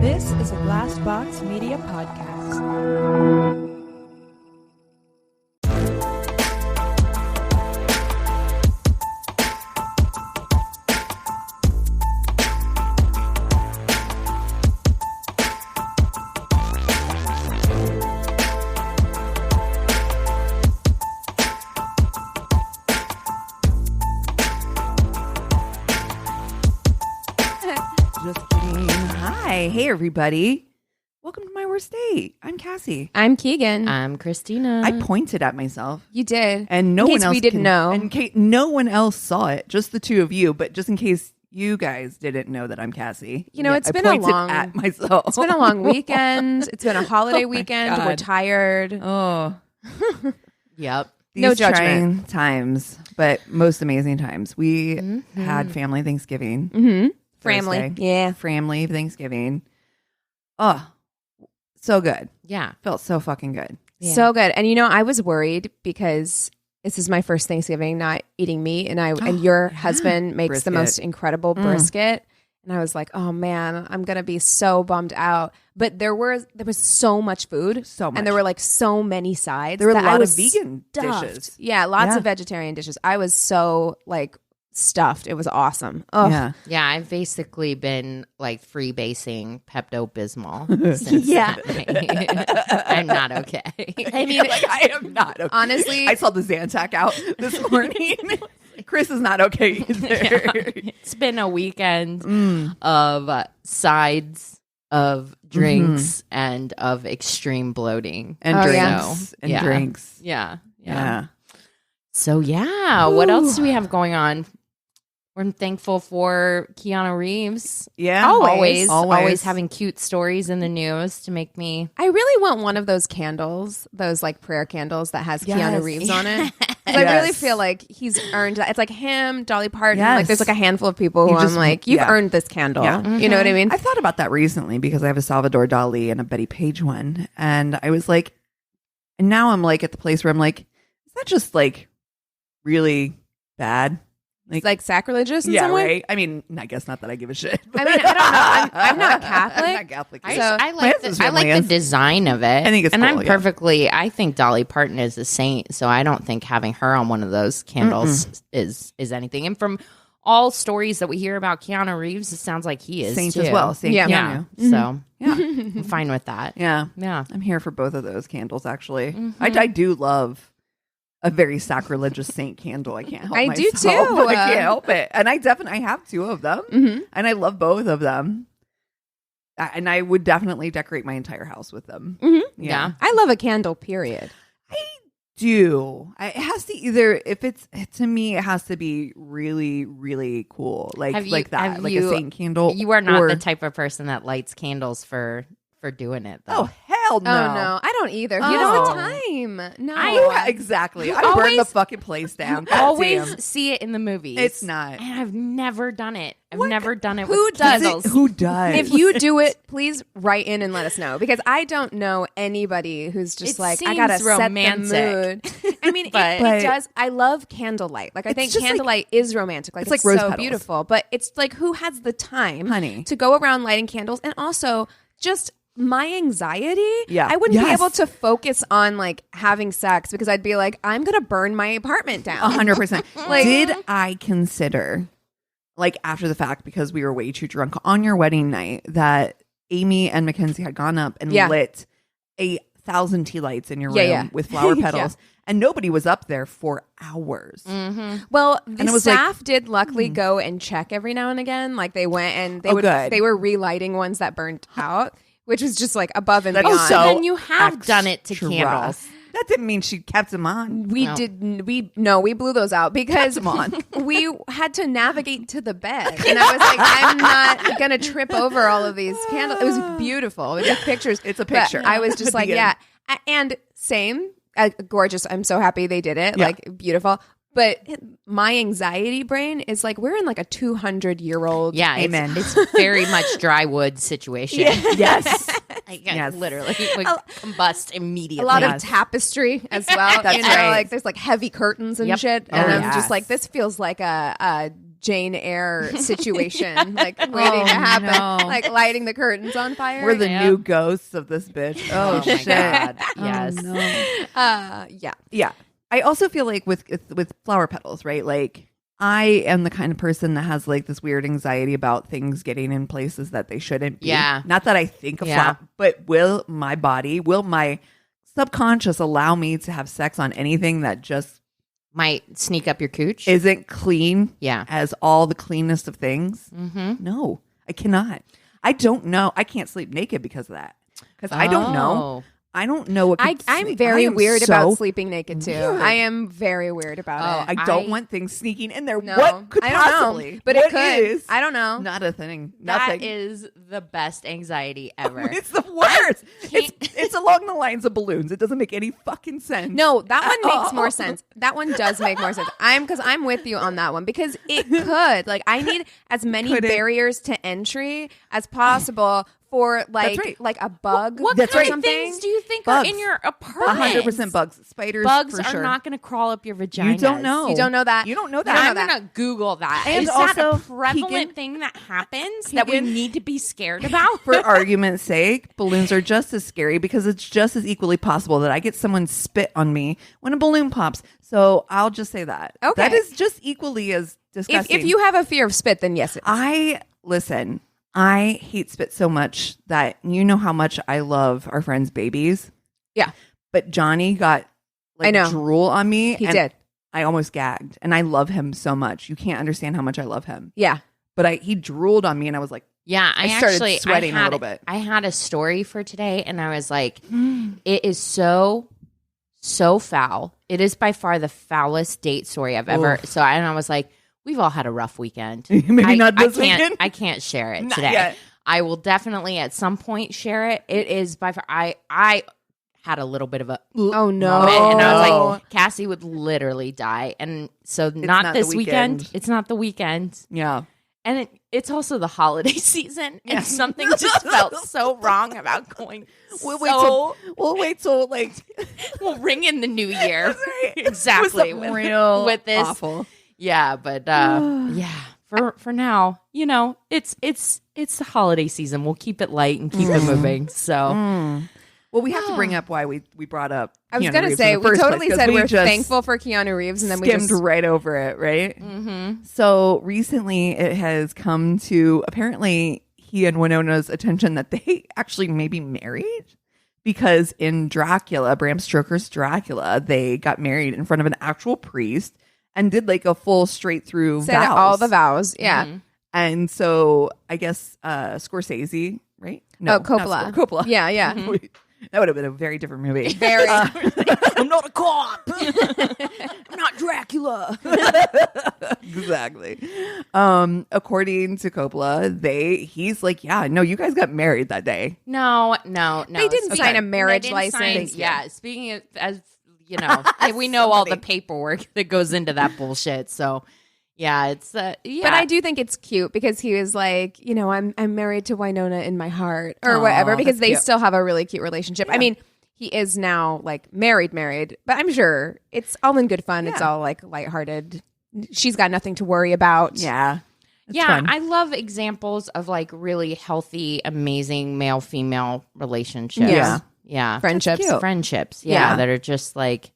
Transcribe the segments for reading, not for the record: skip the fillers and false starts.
This is a Glass Box Media podcast. Just kidding. Hi. Hey, everybody. Welcome to My Worst Date. I'm Cassie. I'm Keegan. I'm Christina. I pointed at myself. You did. And no in one case else we didn't know. In case no one else saw it, just the two of you. But just in case you guys didn't know that I'm Cassie. You know, yeah, it's I been a pointed long at myself. It's been a long weekend. It's been a holiday Oh my weekend. God. We're tired. Oh, Yep. these No judgment. trying times, but most amazing times. We had family Thanksgiving. Mm-hmm. Family. Thursday. Yeah. Family Thanksgiving. Oh, so good. Yeah. Felt so fucking good. Yeah. So good. And you know, I was worried because this is my first Thanksgiving not eating meat, and your husband makes the Brisket. most incredible brisket. And I was like, oh man, I'm gonna be so bummed out. But there was so much food. So much. And there were like so many sides. There were a that I lot of was vegan stuffed. dishes. Yeah, lots Yeah. of vegetarian dishes. I was so like stuffed. It was awesome. Oh Yeah. Yeah. I've basically been like freebasing Pepto-Bismol since Yeah. Saturday. I'm not okay. I mean, Like, I am not okay. honestly, I saw the Zantac out this morning. Chris is not okay either. It's been a weekend of sides, of drinks, and of extreme bloating. And Oh, drinks. yeah. And Yeah. drinks. Yeah. Yeah. So, yeah. What else do we have going on? We're thankful for Keanu Reeves. Yeah. Always having cute stories in the news to make me. I really want one of those candles, those like prayer candles that has Yes. Keanu Reeves on it. 'Cause I really Yes. feel like he's earned that. It's like him, Dolly Parton. Yes. Like there's like a handful of people who You just- I'm like, you've yeah. earned this candle. Yeah. You know what I mean? I thought about that recently because I have a Salvador Dali and a Betty Page one. And I was like, and now I'm like at the place where I'm like, is that just like really bad? It's like sacrilegious in yeah, some way. right. I mean, I guess not that I give a shit. I mean, I don't know. I'm not Catholic. I'm not Catholic. I, either. I My like husband's the, I family like is. the design of it. I think it's and cool, I'm yeah. perfectly. I think Dolly Parton is a saint, so I don't think having her on one of those candles is anything. And from all stories that we hear about Keanu Reeves, it sounds like he is Saint too. as well. Saint Yeah. Yeah. Keanu. So Yeah. I'm fine with that. Yeah. Yeah. I'm here for both of those candles, actually. I do love a very sacrilegious saint candle. I can't help I myself. do too. I can't help it. And I have two of them. Mhm. And I love both of them. And I would definitely decorate my entire house with them. Mhm. Yeah. I love a candle, period. Do. It has to either, if it's, to me, it has to be really, really cool. Like, Have you- like that. have Like you- a saint candle. You are not or- the type of person that lights candles for doing it, though. Oh, hell no. Oh no, I don't either. Oh. You don't have time. No, Exactly. You I burn the always- fucking place down. Always Damn. see it in the movies. It's not. And I've never done it. I've What? never done it Who with does it? candles. Who does? If you do it, please write in and let us know, because I don't know anybody who's just It like, I seems gotta romantic. set the mood. I mean, But- it does. I love candlelight. Like I It's think just like- candlelight is romantic. Like it's it's like rose so petals. beautiful. But it's like, who has the time, Honey. to go around lighting candles? And also just my anxiety. Yeah. I wouldn't be Yes. able to focus on like having sex because I'd be like, I'm gonna burn my apartment down. 100%. Like- Did I consider, like after the fact, because we were way too drunk on your wedding night, that Amy and Mackenzie had gone up and Yeah. lit 1,000 tea lights in your room Yeah, yeah. with flower Yeah. petals, and nobody was up there for hours. Mm-hmm. Well, it the was like, staff did luckily go and check every now and again. Like they went and Oh, good. they were relighting ones that burnt out, which was just like above and That's beyond. so then you have done it to extra. candles. That didn't mean she kept them on. we No. we blew those out because them on. we had to navigate to the bed, and I was like, I'm not gonna trip over all of these candles. It was beautiful. It was pictures. It's a But picture. I was just At the like, end. yeah, and same, gorgeous. I'm so happy they did it. Yeah. Like beautiful. But my anxiety brain is like, we're in like a 200-year-old. Yeah, Amen. It's very much dry wood situation. Yes. Like, Yes. literally would combust immediately. A lot Yes. of tapestry as well. That's you know, right. like there's like heavy curtains and Yep. shit. Oh, And I'm yes. just like, this feels like a Jane Eyre situation, like waiting to happen, no. like lighting the curtains on fire. We're the new ghosts of this bitch. Oh, Oh my shit. God. Oh, Yes. no. Yeah. Yeah. I also feel like with flower petals, right? Like I am the kind of person that has like this weird anxiety about things getting in places that they shouldn't be. Yeah. Not that I think of flower, but will my subconscious allow me to have sex on anything that just Might sneak up your cooch. isn't clean Yeah. as all the cleanest of things? Mm-hmm. No, I cannot. I don't know. I can't sleep naked because of that. Because I don't know. I don't know what I'm very weird about sleeping naked too. weird. I am very weird about it. I don't want things sneaking in there. No, What could I don't possibly? know, but What it could. is? I don't know. Not a thing. That Nothing. is the best anxiety ever. It's the worst. can't- It's along the lines of balloons. It doesn't make any fucking sense. No, that one makes more all. sense. That one does make more sense. I'm with you on that one because it could. Like I need as many Could it? barriers to entry as possible for right. like a bug. What That's kind right. of things do you think Bugs. are in your apartment? 100% bugs. Spiders. Bugs for are sure. not going to crawl up your vagina. You don't know. You don't know that. You don't know You that. don't know I'm that. going to Google that. And Is that also, a prevalent Keegan- thing that happens that we Keegan- need to be scared about? For argument's sake, balloons are just as scary because it's just as equally possible that I get someone spit on me when a balloon pops. So I'll just say that. Okay. That is just equally as disgusting. If you have a fear of spit, then yes. Listen, I hate spit so much that you know how much I love our friends' babies. Yeah. But Johnny got I know. drool on me. He and did. I almost gagged. And I love him so much. You can't understand how much I love him. Yeah. But he drooled on me and I was like, Yeah, I started actually sweating a had- little bit. I had a story for today, and I was like, it is so foul. It is by far the foulest date story I've ever. Oof. So I was like, we've all had a rough weekend. Maybe not this I can't, weekend. I can't share it Not today. yet. I will definitely at some point share it. It is by far. I had a little bit of a Oh no. moment, and I was Oh. like, Cassie would literally die, and so not not the this weekend. weekend. It's not the weekend. Yeah. And it's also the holiday season, Yeah. and something just felt so wrong about going. We'll so wait till like we'll ring in the new year. That's right. Exactly. With real with this. awful. Yeah, but yeah. For now, you know, it's the holiday season. We'll keep it light and keep it moving. So Well, we have to bring up why we brought up. I was Keanu going to Reeves say, in the we first totally place, 'cause said we we're just thankful for Keanu Reeves, and then we skimmed just right over it, right? So recently, it has come to apparently he and Winona's attention that they actually may be married, because in Dracula, Bram Stoker's Dracula, they got married in front of an actual priest and did like a full straight through said vows. all the vows. Yeah. And so I guess Scorsese, right? No, Oh, Coppola. not Coppola. Yeah, yeah. That would have been a very different movie. Very. I'm not a cop. I'm not Dracula. Exactly. According to Coppola, he's like, yeah, no, you guys got married that day. no. They didn't sign a marriage They didn't sign- license. yeah. Speaking of, as you know, we know all the paperwork that goes into that bullshit. So yeah, it's yeah. But I do think it's cute because he was like, you know, I'm married to Winona in my heart or Aw, whatever, because that's they cute. still have a really cute relationship. I mean, he is now like married, but I'm sure it's all in good fun. It's Yeah. all like lighthearted. She's got nothing to worry about. Yeah. It's yeah, fun. I love examples of like really healthy, amazing male-female relationships. Yeah. Yeah. Friendships. That's cute. Friendships. Yeah. Yeah. That are just like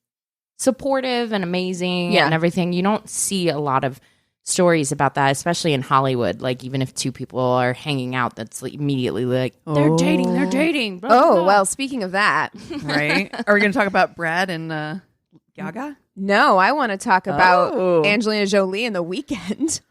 supportive and amazing Yeah. and everything. You don't see a lot of stories about that, especially in Hollywood. Like even if two people are hanging out, that's like immediately like, they're dating. Blah, blah, Oh, blah. well, speaking of that, Right? Are we going to talk about Brad and Gaga? no, I want to talk about Oh. Angelina Jolie in The Weeknd.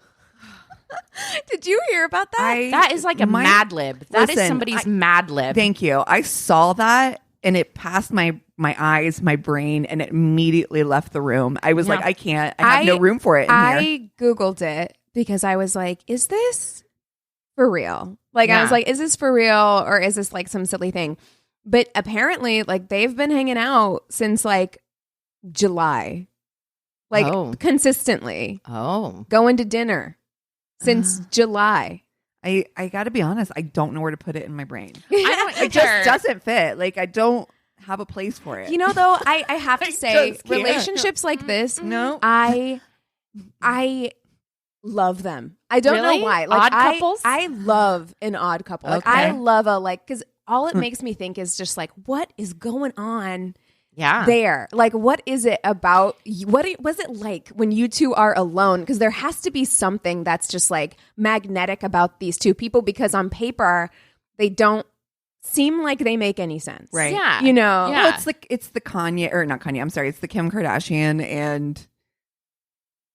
Did you hear about that? That is like a Mad Lib. That is Listen, somebody's Mad Lib. Thank you. I saw that and it passed my eyes, my brain, and it immediately left the room. I was like, I can't. I have no room for it in here. I Googled it because I was like, is this for real? Like, I Yeah. was like, is this for real or is this like some silly thing? But apparently, like, they've been hanging out since like July, like Oh. consistently Oh. going to dinner since July. I got to be honest. I don't know where to put it in my brain. I don't It just either. doesn't fit. Like, I don't have a place for it. You know, though, I have to say, just can't. relationships like this, No. I love them. I don't Really? know why. Like, Odd couples? I love an odd couple. Like, Okay. I love because all it makes me think is just like, what is going on Yeah. there? Like, what is it about? Was it like when you two are alone? Because there has to be something that's just like magnetic about these two people, because on paper, they don't seem like they make any sense. Right. Yeah. You know? Yeah. Well, it's the Kanye, or not Kanye, I'm sorry, it's the Kim Kardashian and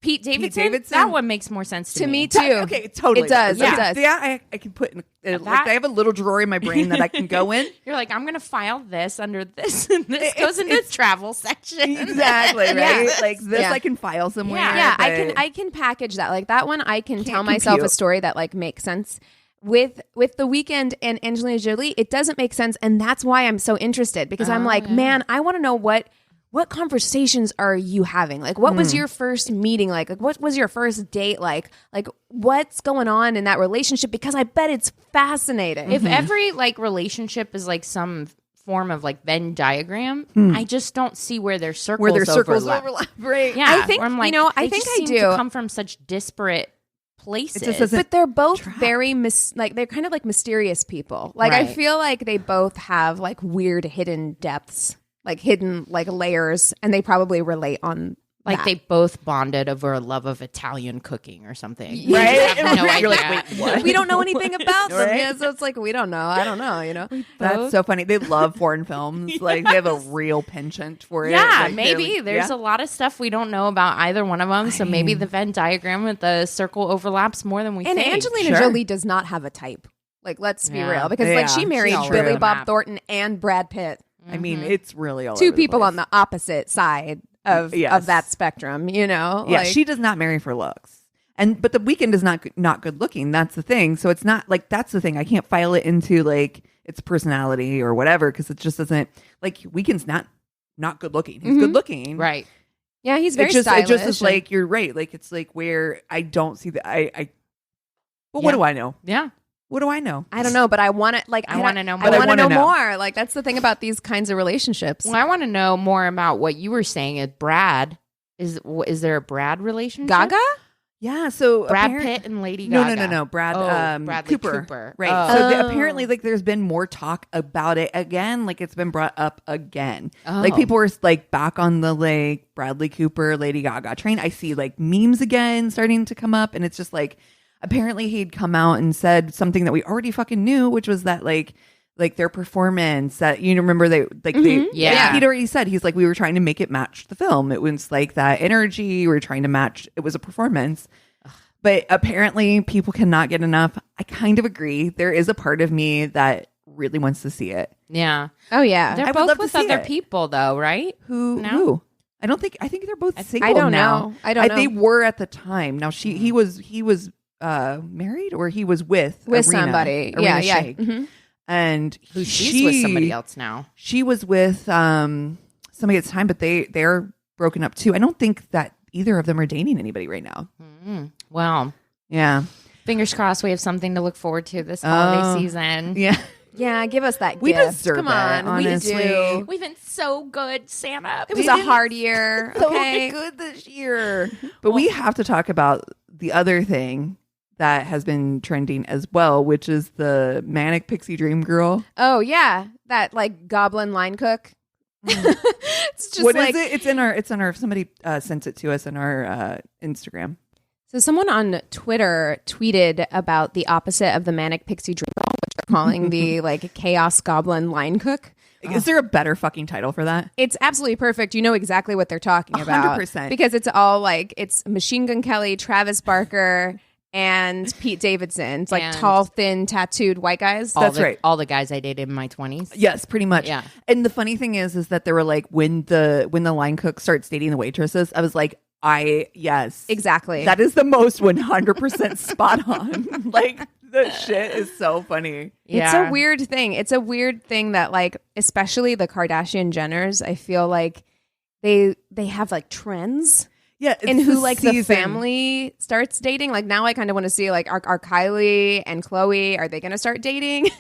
Pete Davidson? Davidson? That one makes more sense To me, too. too. Okay, totally. It does. Yeah. It does. Yeah, I can put in, like, That- I have a little drawer in my brain that I can go in. You're like, I'm going to file this under this, and this goes into the travel section. Exactly, right? Yeah. Like this Yeah. I can file somewhere. Yeah, but- I can package that. Like that one, I can Can't tell myself a compute. story that like makes sense. With The Weeknd and Angelina Jolie, it doesn't make sense, and that's why I'm so interested, because I'm like, man, I want to know what conversations are you having? Like, what was your first meeting like? Like, what was your first date like? Like, what's going on in that relationship? Because I bet it's fascinating. If every like relationship is like some form of like Venn diagram, I just don't see where their circles where their circles overlap. overlap. Right. Yeah, I think, where I'm like, you know, I they think just I seem do. to come from such disparate places. It just doesn't But they're both track. very like they're kind of like mysterious people. Like I Right. feel like they both have like weird hidden depths, like hidden like layers, and they probably relate on like that. they both bonded over a love of Italian cooking or something. Right? You just have no You're like, idea. wait, what? We don't know anything about them. Right? Yeah, so it's like we don't know. I don't know. You know. That's so funny. They love foreign films. Like they have a real penchant for it. Yeah, Like, maybe they're- there's yeah. a lot of stuff we don't know about either one of them. So maybe the Venn diagram with the circle overlaps more than we And think. Angelina Sure. Jolie does not have a type. Like, let's be Yeah. real, because Yeah. like she married She's all Billy over the Bob map. Thornton and Brad Pitt, I mean, it's really all two over the people place. on the opposite side of Yes. that spectrum. You know, Yeah, like, she does not marry for looks. But The Weeknd is not good looking. That's the thing. So it's not like that's the thing. I can't file it into like its personality or whatever, because it just doesn't like Weeknd's not good looking. He's good looking. right. yeah, he's very It just stylish. is like you're right. Like it's like where I don't see the I well, what Yeah. do I know? Yeah. What do I know? I don't know, but I want to like I wanna know I more. want to wanna know know. more. Like that's the thing about these kinds of relationships. Well, I want to know more about what you were saying. Brad is there a Brad relationship? Gaga? Yeah, so Brad apparent- Pitt and Lady No, Gaga. no. Brad Bradley Cooper. Cooper. Right. Oh. So apparently like there's been more talk about it again, like it's been brought up again. Like Oh. people were like back on the like Bradley Cooper, Lady Gaga train. I see like memes again starting to come up, and it's just like apparently he'd come out and said something that we already fucking knew, which was that like their performance that you remember they like they Yeah. he'd already said he's like we were trying to make it match the film. It was like that energy, we were trying to match, it was a performance. But apparently people cannot get enough. I kind of agree. There is a part of me that really wants to see it. Yeah. Oh yeah. They're I would both love to with see other it. people though, right? Who? No? Who? I think they're both single don't now. know. I don't know. They were at the time. Now he was married, or he was with With Arena, somebody. Arena Yeah. Shayk. Mhm. And She's with somebody else now. She was with somebody at the time, but they're broken up too. I don't think that either of them are dating anybody right now. Well, Yeah. fingers crossed we have something to look forward to this holiday season. Yeah. Yeah, give us that We gift. deserve Come it, on, honestly. we do. We've been so good, Santa. It was a hard year. So Okay. good this year. But we have to talk about the other thing that has been trending as well, which is the manic pixie dream girl. Oh yeah, that like goblin line cook. It's just What like is it? It's on our somebody sent it to us in our Instagram. so. Someone on Twitter tweeted about the opposite of the manic pixie dream girl, which they're calling the like chaos goblin line cook. Is there a better fucking title for that? It's absolutely perfect. You know exactly what they're talking about 100%. because it's all like it's Machine Gun Kelly, Travis Barker, and Pete Davidson. It's like And- tall, thin, tattooed white guys. That's right. All the guys I dated in my 20s. Yes, pretty much. Yeah. And the funny thing is that they were like when the line cook starts dating the waitresses, I was like, yes, Exactly. that is the most 100% spot on. Like the shit is so funny. It's a weird thing. It's a weird thing that like, especially the Kardashian Jenners, I feel like they have like trends. Yeah, And it's who the like the season. family starts dating. Like now I kind of want to see like are Kylie and Chloe, are they going to start dating? People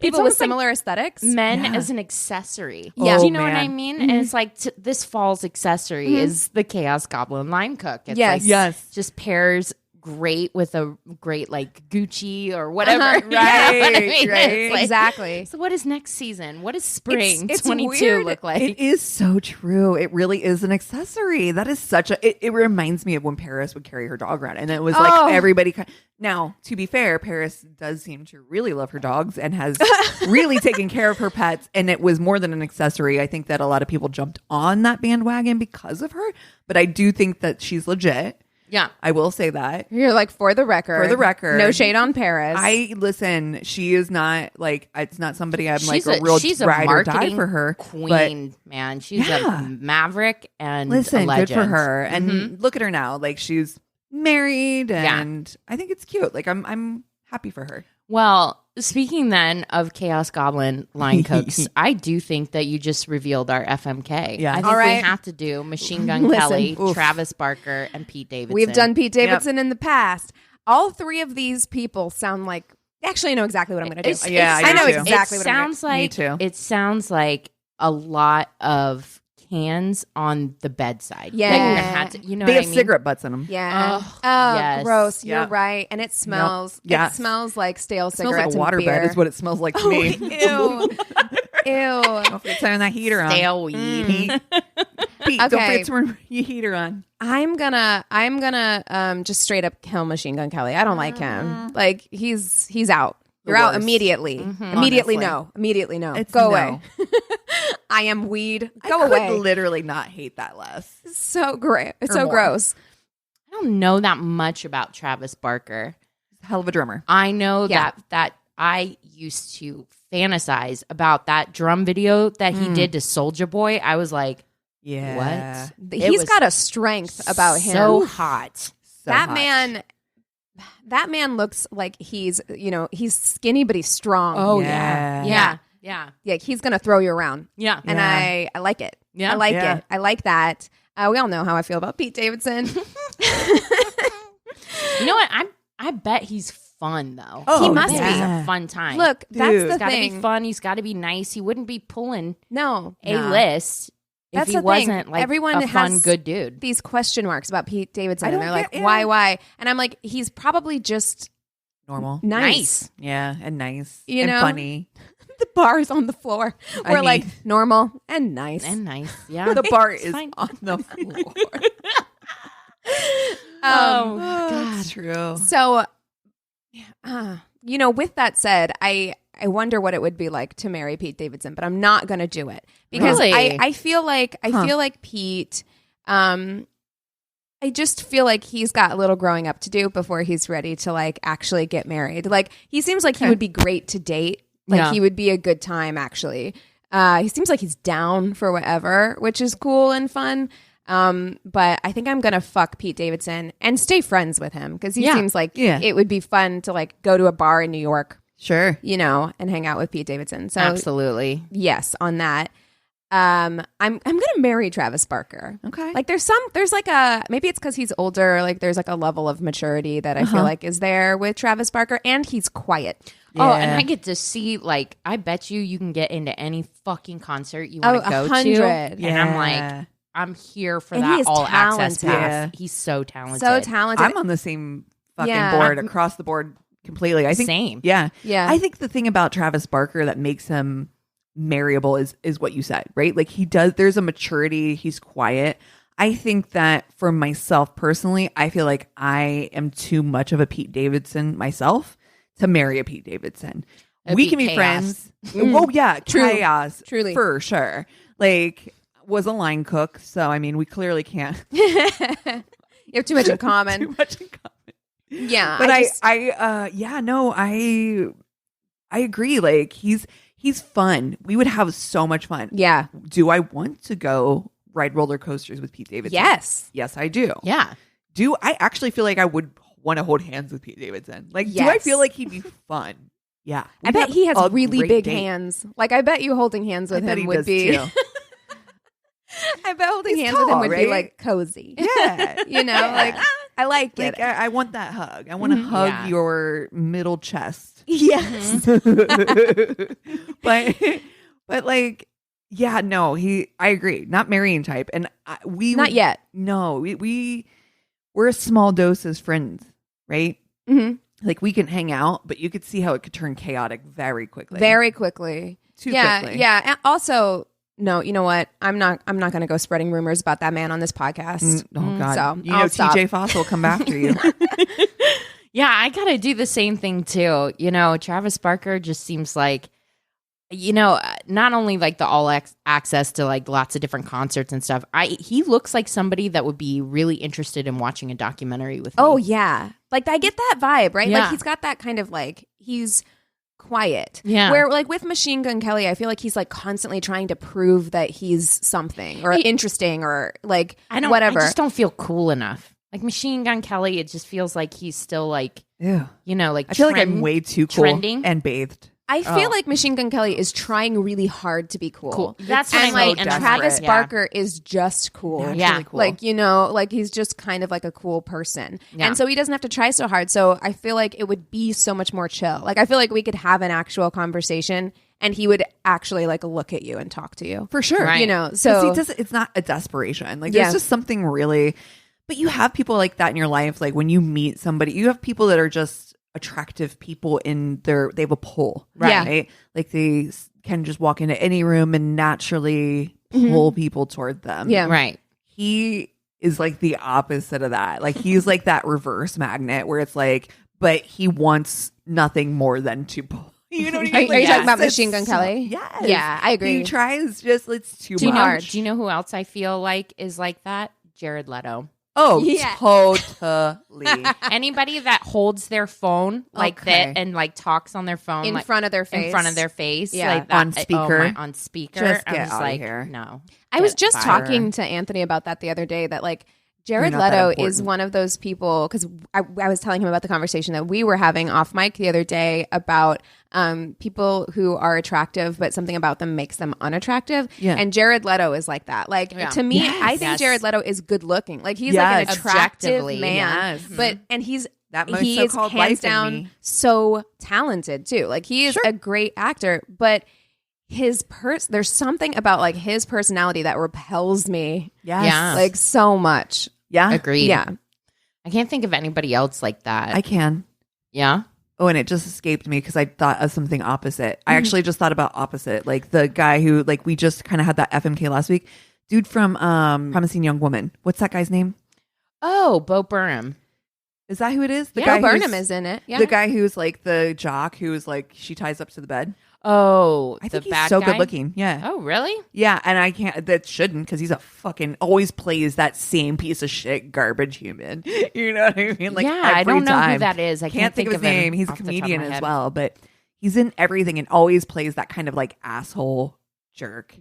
with almost like similar aesthetics. Men as an accessory. Yeah. Do you Oh, know what I man. mean? And it's like this fall's accessory is the Chaos Goblin Line Cook. It's Yes. like Yes. just pairs great with a great like Gucci or whatever. Uh-huh. You know what I mean? Right. It's like, Exactly. So what is next season? What does spring It's 22 weird. look like? It is so true. It really is an accessory. That is such a. It reminds me of when Paris would carry her dog around, and it was Oh. like everybody. Now, to be fair, Paris does seem to really love her dogs and has really taken care of her pets, and it was more than an accessory. I think that a lot of people jumped on that bandwagon because of her, but I do think that she's legit. Yeah. I will say that. You're like, for the record. For the record. No shade on Paris. Listen, she is not like, it's not somebody I'm like a real she's a ride or die marketing for her. queen, man. She's Yeah. a maverick and Listen, a legend. good for her. And look at her now. Like, she's married, Yeah. and I think it's cute. Like, I'm happy for her. Well, speaking then of Chaos Goblin line cooks, I do think that you just revealed our FMK. Yeah. I think All right. we have to do Machine Gun Listen. Kelly, Oof. Travis Barker, and Pete Davidson. We've done Pete Davidson in the past. All three of these people sound like. Actually, I know exactly what I'm going to do. Yeah, I I know do too. exactly It what I'm sounds like. Me too. It sounds like a lot of cans on the bedside. Yeah. That you're gonna have to, you know They what have I mean? cigarette butts in them. Yeah. Oh, Oh, yes. gross. Yeah. You're right. And it smells. Yeah. It smells like stale It smells cigarettes like a and beer. waterbed is what it smells like to me. Ew. Ew. Don't forget to turn that heater on. Stale weed. Pete, don't Okay. forget to turn your heater on. I'm gonna just straight up kill Machine Gun Kelly. I don't like him. Like he's out. The You're out worst. immediately. Mm-hmm. Immediately Honestly. no. Immediately no. It's Go no. away. I am weed. Go I away. could literally not hate that less. So great. It's Or so more. gross. I don't know that much about Travis Barker. Hell of a drummer. I know Yeah. that I used to fantasize about that drum video that he did to Soulja Boy. I was like, Yeah. what? It He's was got a strength about him. So hot. So that hot. man looks like he's skinny but he's strong. Oh Yeah. yeah. Yeah. Yeah, he's gonna throw you around. Yeah. And Yeah. I like it. Yeah. I like Yeah. it. I like that. We all know how I feel about Pete Davidson. You know what? I bet he's fun though. Oh, He must He's be. a fun time. Look, that's Dude. the he's got to thing. be fun. He's got to be nice. He wouldn't be pulling No, a Nah. list if That's he the thing. wasn't like Everyone a fun, has good dude. these question marks about Pete Davidson, I and don't they're get- like, yeah. why? And I'm like, he's probably just Normal. nice. Yeah. And nice. You and know? funny. The bar is on the floor. I We're like mean- normal and nice. And nice. Yeah. The bar It's is fine. on the floor. Oh, God. True. So, with that said, I wonder what it would be like to marry Pete Davidson, but I'm not going to do it because Really? I feel like Pete. I just feel like he's got a little growing up to do before he's ready to like actually get married. Like he seems like he would be great to date. Like Yeah. he would be a good time actually. He seems like he's down for whatever, which is cool and fun. But I think I'm gonna fuck Pete Davidson and stay friends with him because he Yeah. seems like Yeah. it would be fun to like go to a bar in New York, Sure. and hang out with Pete Davidson. So absolutely. yes, on that. I'm gonna marry Travis Barker. Okay. Like there's like a maybe it's because he's older. Like there's like a level of maturity that I feel like is there with Travis Barker, and he's quiet. Oh, and Yeah. I get to see, like, I bet you can get into any fucking concert you want to go 100. to. And I'm Yeah. like, I'm here for And he that is all access talented. pass. Yeah. He's so talented. So talented. I'm on the same fucking Yeah. board across the board completely. I think Same. Yeah. Yeah. I think the thing about Travis Barker that makes him marryable is what you said, right? Like there's a maturity, he's quiet. I think that for myself personally, I feel like I am too much of a Pete Davidson myself to marry a Pete Davidson. It'd We be can be chaos. friends. Oh yeah, True. chaos. Truly. For sure. Like was a line cook, so I mean we clearly can't you have too much in common. too much in common. Yeah, But just- I agree. Like he's fun. We would have so much fun. yeah, Do I want to go ride roller coasters with Pete Davidson? yes, Yes, I do. Yeah. Do I actually feel like I would want to hold hands with Pete Davidson? Like, do I Yes. feel like he'd be fun? Yeah. I We'd bet have he has a really great big date. hands. Like I bet you holding hands with I bet him he would does be. too. I bet holding He's hands with him tall, would be right? like cozy. Yeah. Like I like Like it. I want that hug. I want to hug Yeah. your middle chest. Yes. but like yeah, no, I agree. Not marrying type. And we Not would- yet. No, we're a small dose as friends. right? Mhm. Like we can hang out, but you could see how it could turn chaotic very quickly. Very quickly. Too yeah, quickly. Yeah. And also, no, you know what? I'm not going to go spreading rumors about that man on this podcast. Oh God. So you know I'll stop. TJ Foss will come after you. Yeah, I gotta do the same thing too. You know, Travis Barker just seems like, you know, not only like the all access to like lots of different concerts and stuff. He looks like somebody that would be really interested in watching a documentary with me. Oh yeah, like I get that vibe, right? Yeah. Like he's got that kind of like he's quiet. Yeah. Where like with Machine Gun Kelly, I feel like he's like constantly trying to prove that he's something or interesting or like whatever. I just don't feel cool enough. Like Machine Gun Kelly, it just feels like he's still like, Ew. you know, like I feel like I'm way too cool trending and bathed. I feel like Machine Gun Kelly is trying really hard to be cool. That's what and I like mean. Travis Yeah. Barker is just cool. Naturally Yeah. cool. Like, you know, like he's just kind of like a cool person. Yeah. And so he doesn't have to try so hard. So I feel like it would be so much more chill. Like I feel like we could have an actual conversation and he would actually like look at you and talk to you. For sure. Right. You know, 'Cause so it's not a desperation. Like Yeah. there's just something really, but you have people like that in your life. Like when you meet somebody, you have people that are just attractive people they have a pull, Right. right? Like they can just walk into any room and naturally pull people toward them. Yeah. Right. He is like the opposite of that. Like he's like that reverse magnet where it's like, but he wants nothing more than to pull. You know what I mean? Are you talking about it's Machine Gun Kelly? Yes. Yeah, I agree. He tries just, it's too Do you much. know who else I feel like is like that? Jared Leto. Oh, Yeah. totally. Anybody that holds their phone like Okay. that and like talks on their phone In like, front of their face. in front of their face, Yeah. like that, On speaker. on speaker. Just I get was outta like, here. no. I was Get just fired. talking to Anthony about that the other day that like Jared You're not that Leto important. is one of those people because I was telling him about the conversation that we were having off mic the other day about people who are attractive but something about them makes them unattractive. Yeah. And Jared Leto is like that. Like Yeah. to me, Yes. I think Yes. Jared Leto is good looking. Like he's like an Yes. attractive Objectively, man. yes. But and he's That most he is so-called hands life in down me. so talented too. Like he is Sure. a great actor, but his there's something about like his personality that repels me Yes. Yeah. like so much. Yeah. Agreed. Yeah. I can't think of anybody else like that. I can. yeah. Oh, and it just escaped me because I thought of something opposite. I actually just thought about opposite. Like the guy who, like, we just kind of had that FMK last week. Dude from Promising Young Woman. What's that guy's name? Oh, Bo Burnham. Is that who it is? The Yeah, guy Burnham who's- is in it. Yeah. The guy who's like the jock who's like, she ties up to the bed. Oh, I think the he's bad so guy? good looking. Yeah. Oh, really? Yeah. And I can't, that shouldn't because he's a fucking, always plays that same piece of shit garbage human. You know what I mean? Like, yeah, I every don't know time. who that is. I Can't think of his him name. He's a off the top of comedian my as head. well, but he's in everything and always plays that kind of like asshole jerk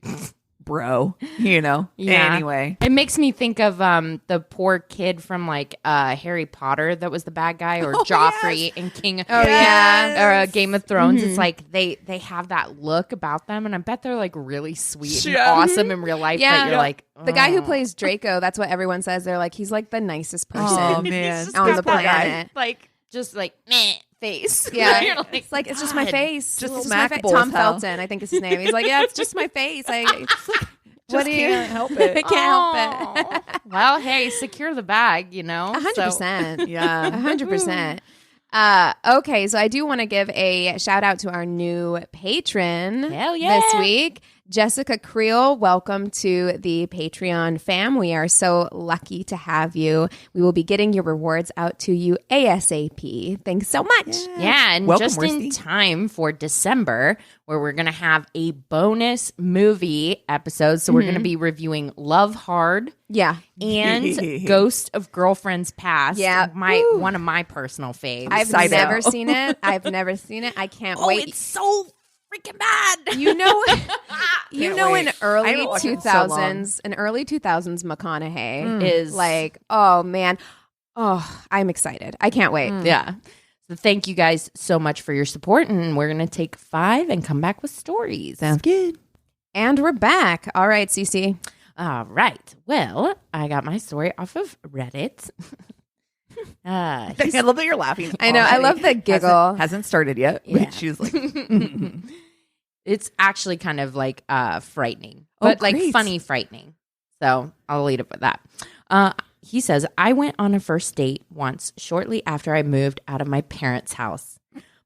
bro, you know? Yeah. Anyway. It makes me think of the poor kid from like Harry Potter that was the bad guy, or Oh, Joffrey yes. in King Oh, Yes. or Game of Thrones. Mhm. It's like they have that look about them, and I bet they're like really sweet and Yeah. awesome in real life. Yeah. But you're like the guy who "Oh." plays Draco, that's what everyone says. They're like, he's like the nicest person. Oh, man. just on got the that, planet. like just like meh face. Yeah. You're like, It's like, it's just my God. face. Just It's my smackable Tom as hell. Felton, I think is his name. He's like, yeah, it's just my face. Just can't help it. I can't help it. Oh. Well, hey, secure the bag, you know. 100%. Yeah. 100%. Okay, so I do want to give a shout out to our new patron Hell yeah. this week. Jessica Creel, welcome to the Patreon fam. We are so lucky to have you. We will be getting your rewards out to you ASAP. Thanks so much. Yeah, and Welcome, just in Worsty. time for December, where we're going to have a bonus movie episode. So we're going to be reviewing Love Hard Yeah. and Ghost of Girlfriends Past. Yeah. One of my personal faves. I've Side never note. seen it. I've never seen it. I can't oh, wait. it's so freaking bad. You know, Can't wait. in early I haven't watched it in so long. 2000s, McConaughey is like, oh man, oh, I'm excited. I can't wait. yeah. So thank you guys so much for your support, and we're going to take 5 and come back with stories. Sounds good. And we're back. All right, Cece. All right. Well, I got my story off of Reddit. I love that you're laughing. I know. I love the giggle. Hasn't started yet. Yeah. But she's like, It's actually kind of like frightening, Oh, but like great. funny frightening. So I'll lead it with that. he says, I went on a first date once shortly after I moved out of my parents' house.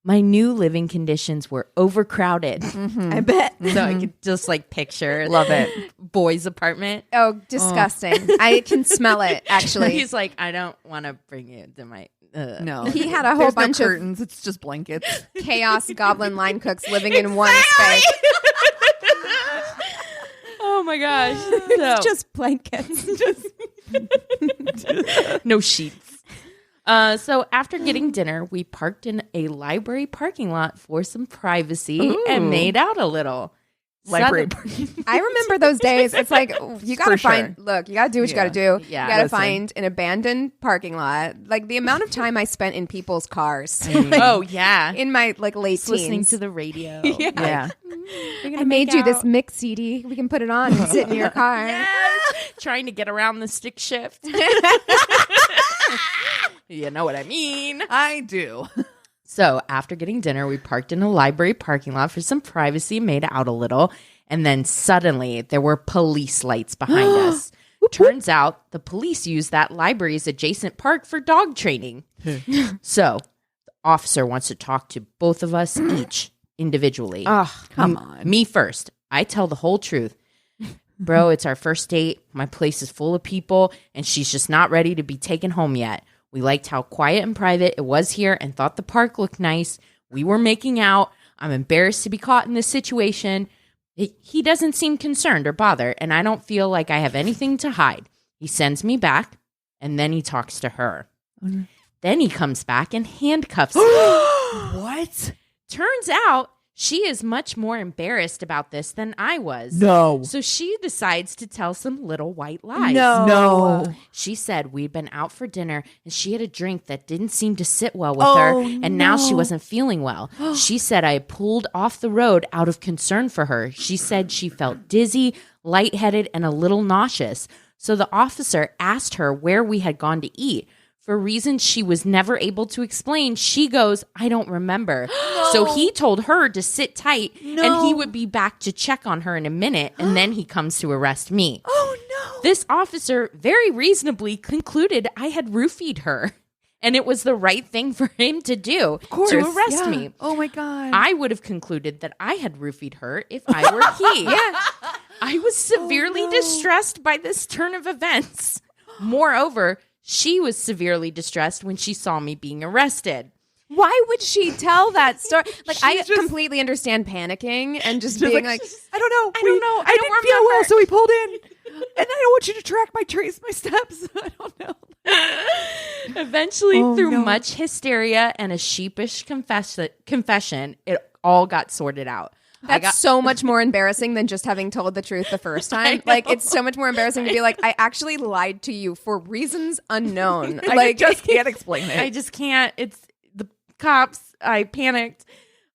My new living conditions were overcrowded. I bet. So I could just like picture. Love it. Boy's apartment. Oh, disgusting. I can smell it, actually. He's like, I don't want to bring you to my... No. He had a whole There's bunch no of curtains. It's just blankets. chaos goblin line cooks living in one space. Oh my gosh. It's just blankets. No sheets. So after getting dinner, we parked in a library parking lot for some privacy and made out a little. Library I remember those days. It's like, you got to For find, sure. look, you got to do what you got to do. Yeah. You got to Listen. find an abandoned parking lot. Like the amount of time I spent in people's cars Oh, yeah. in my like late Listening teens. to the radio. Yeah. I made you this mix CD. We can put it on and sit in your car. Yes. Trying to get around the stick shift. You know what I mean. I do. So after getting dinner, we parked in a library parking lot for some privacy, made out a little, and then suddenly there were police lights behind us. Turns out the police used that library's adjacent park for dog training. So the officer wants to talk to both of us each individually. Oh, Come on. Me first. I tell the whole truth. Bro, it's our first date. My place is full of people, and she's just not ready to be taken home yet. We liked how quiet and private it was here and thought the park looked nice. We were making out. I'm embarrassed to be caught in this situation. He doesn't seem concerned or bothered, and I don't feel like I have anything to hide. He sends me back, and then he talks to her. Then he comes back and handcuffs me. What? Turns out she is much more embarrassed about this than I was. No. So she decides to tell some little white lies. No. She said we'd been out for dinner and she had a drink that didn't seem to sit well with her, and now she wasn't feeling well. She said I pulled off the road out of concern for her. She said she felt dizzy, lightheaded, and a little nauseous. So the officer asked her where we had gone to eat. For reasons she was never able to explain, she goes, I don't remember. So he told her to sit tight and he would be back to check on her in a minute, and then he comes to arrest me. Oh, no. This officer very reasonably concluded I had roofied her, and it was the right thing for him to do to arrest me. Oh, my God. I would have concluded that I had roofied her if I were he. I was severely distressed by this turn of events. Moreover, she was severely distressed when she saw me being arrested. why would she tell that story? Like, I just- completely understand panicking and just being like, I don't know. I don't know. I didn't don't feel well, remember. so we pulled in. And I don't want you to track my steps. I don't know. Eventually, Oh, through no. much hysteria and a sheepish confession, it all got sorted out. that's so much more embarrassing than just having told the truth the first time. Like, it's so much more embarrassing to be like, I actually lied to you for reasons unknown. I Like, just can't explain it. I just can't. It's the cops. I panicked.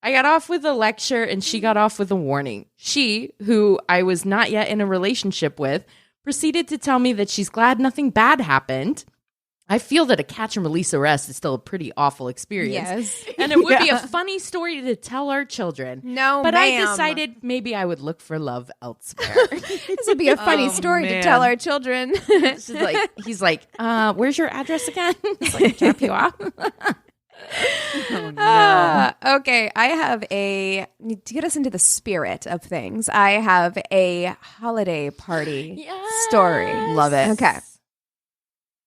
I got off with a lecture and she got off with a warning. She, who I was not yet in a relationship with, proceeded to tell me that she's glad nothing bad happened. I feel that a catch and release arrest is still a pretty awful experience. yes. And it would be a funny story to tell our children. No, But ma'am. I decided maybe I would look for love elsewhere. This would be a funny story to man. tell our children. He's like, where's your address again? It's like, drop you off. Okay, I have to get us into the spirit of things. I have a holiday party story. Love it. Okay.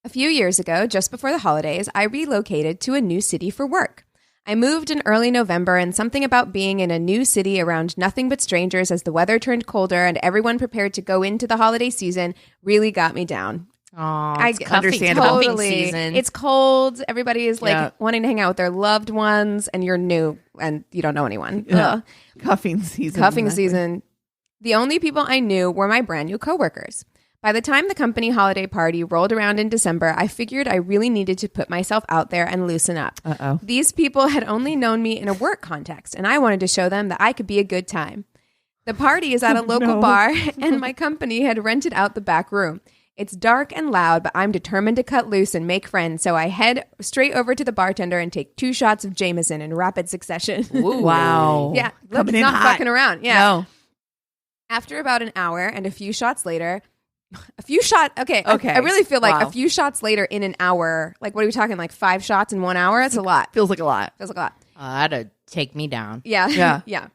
A few years ago, just before the holidays, I relocated to a new city for work. I moved in early November, and something about being in a new city around nothing but strangers as the weather turned colder and everyone prepared to go into the holiday season really got me down. Oh, It's understandable. season. It's cold. Everybody is like Yeah. wanting to hang out with their loved ones, and you're new and you don't know anyone. Yeah. Ugh. Cuffing season. Cuffing Exactly. season. The only people I knew were my brand new coworkers. By the time the company holiday party rolled around in December, I figured I really needed to put myself out there and loosen up. Uh-oh. These people had only known me in a work context, and I wanted to show them that I could be a good time. The party is at a local bar, and my company had rented out the back room. It's dark and loud, but I'm determined to cut loose and make friends, so I head straight over to the bartender and take 2 shots of Jameson in rapid succession. Wow. Yeah, Coming in not hot. fucking around. Yeah. No. After about an hour and a few shots later, A few shots. Okay. Okay. I really feel like Wow. a few shots later in an hour. Like, what are we talking? Like 5 shots in 1 hour? That's a lot. Feels like a lot. Feels like a lot. That'd take me down. Yeah. Yeah. Yeah.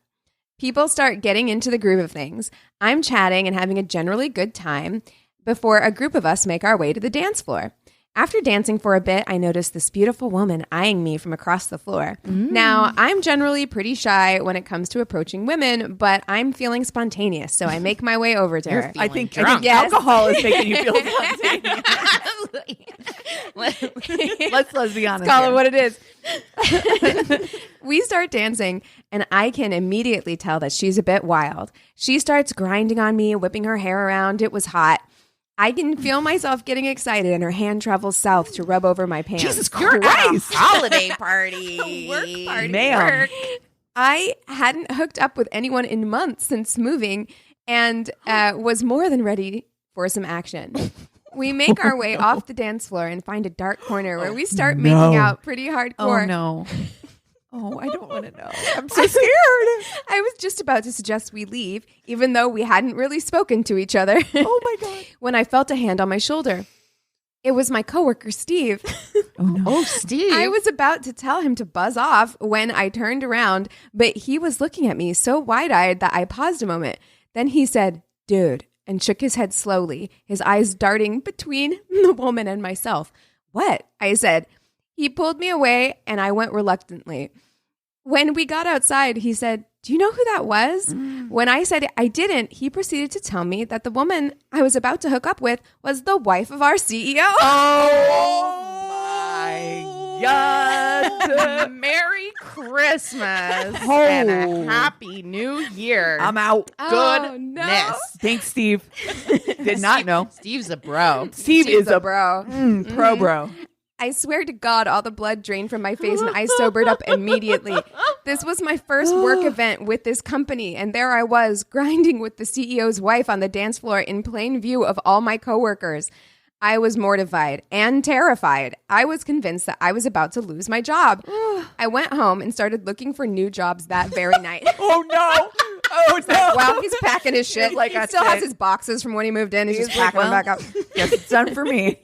People start getting into the groove of things. I'm chatting and having a generally good time before a group of us make our way to the dance floor. After dancing for a bit, I notice this beautiful woman eyeing me from across the floor. Now, I'm generally pretty shy when it comes to approaching women, but I'm feeling spontaneous, so I make my way over to her. I think drunk. Yes. alcohol is making you feel spontaneous. Let's be honest. Call it here. what it is. We start dancing, and I can immediately tell that she's a bit wild. She starts grinding on me, whipping her hair around. It was hot. I can feel myself getting excited, and her hand travels south to rub over my pants. Jesus Christ. Holiday party. Work party. Ma'am. Work. I hadn't hooked up with anyone in months since moving and was more than ready for some action. We make our way off the dance floor and find a dark corner where we start making out pretty hardcore. Oh, no. Oh, I don't want to know. I'm so scared. I was just about to suggest we leave, even though we hadn't really spoken to each other. Oh, my God. When I felt a hand on my shoulder. It was my coworker, Steve. Oh, no. Oh, Steve. I was about to tell him to buzz off when I turned around, but he was looking at me so wide-eyed that I paused a moment. Then he said, "Dude," and shook his head slowly, his eyes darting between the woman and myself. "What?" I said. He pulled me away, and I went reluctantly. When we got outside, he said, "Do you know who that was?" When I said I didn't, he proceeded to tell me that the woman I was about to hook up with was the wife of our CEO. Oh, my God. Merry Christmas and a Happy New Year. I'm out. Oh, no. Goodness. Thanks, Steve. Did not know. Steve's a bro. Steve is a bro. pro bro. I swear to God, all the blood drained from my face and I sobered up immediately. This was my first work event with this company, and there I was, grinding with the CEO's wife on the dance floor in plain view of all my coworkers. I was mortified and terrified. I was convinced that I was about to lose my job. I went home and started looking for new jobs that very night. Oh, no. Oh, no. Well, he's packing his shit. Like, He that's still has it. his boxes from when he moved in. He's just like, packing them well, back up. Guess it's done for me.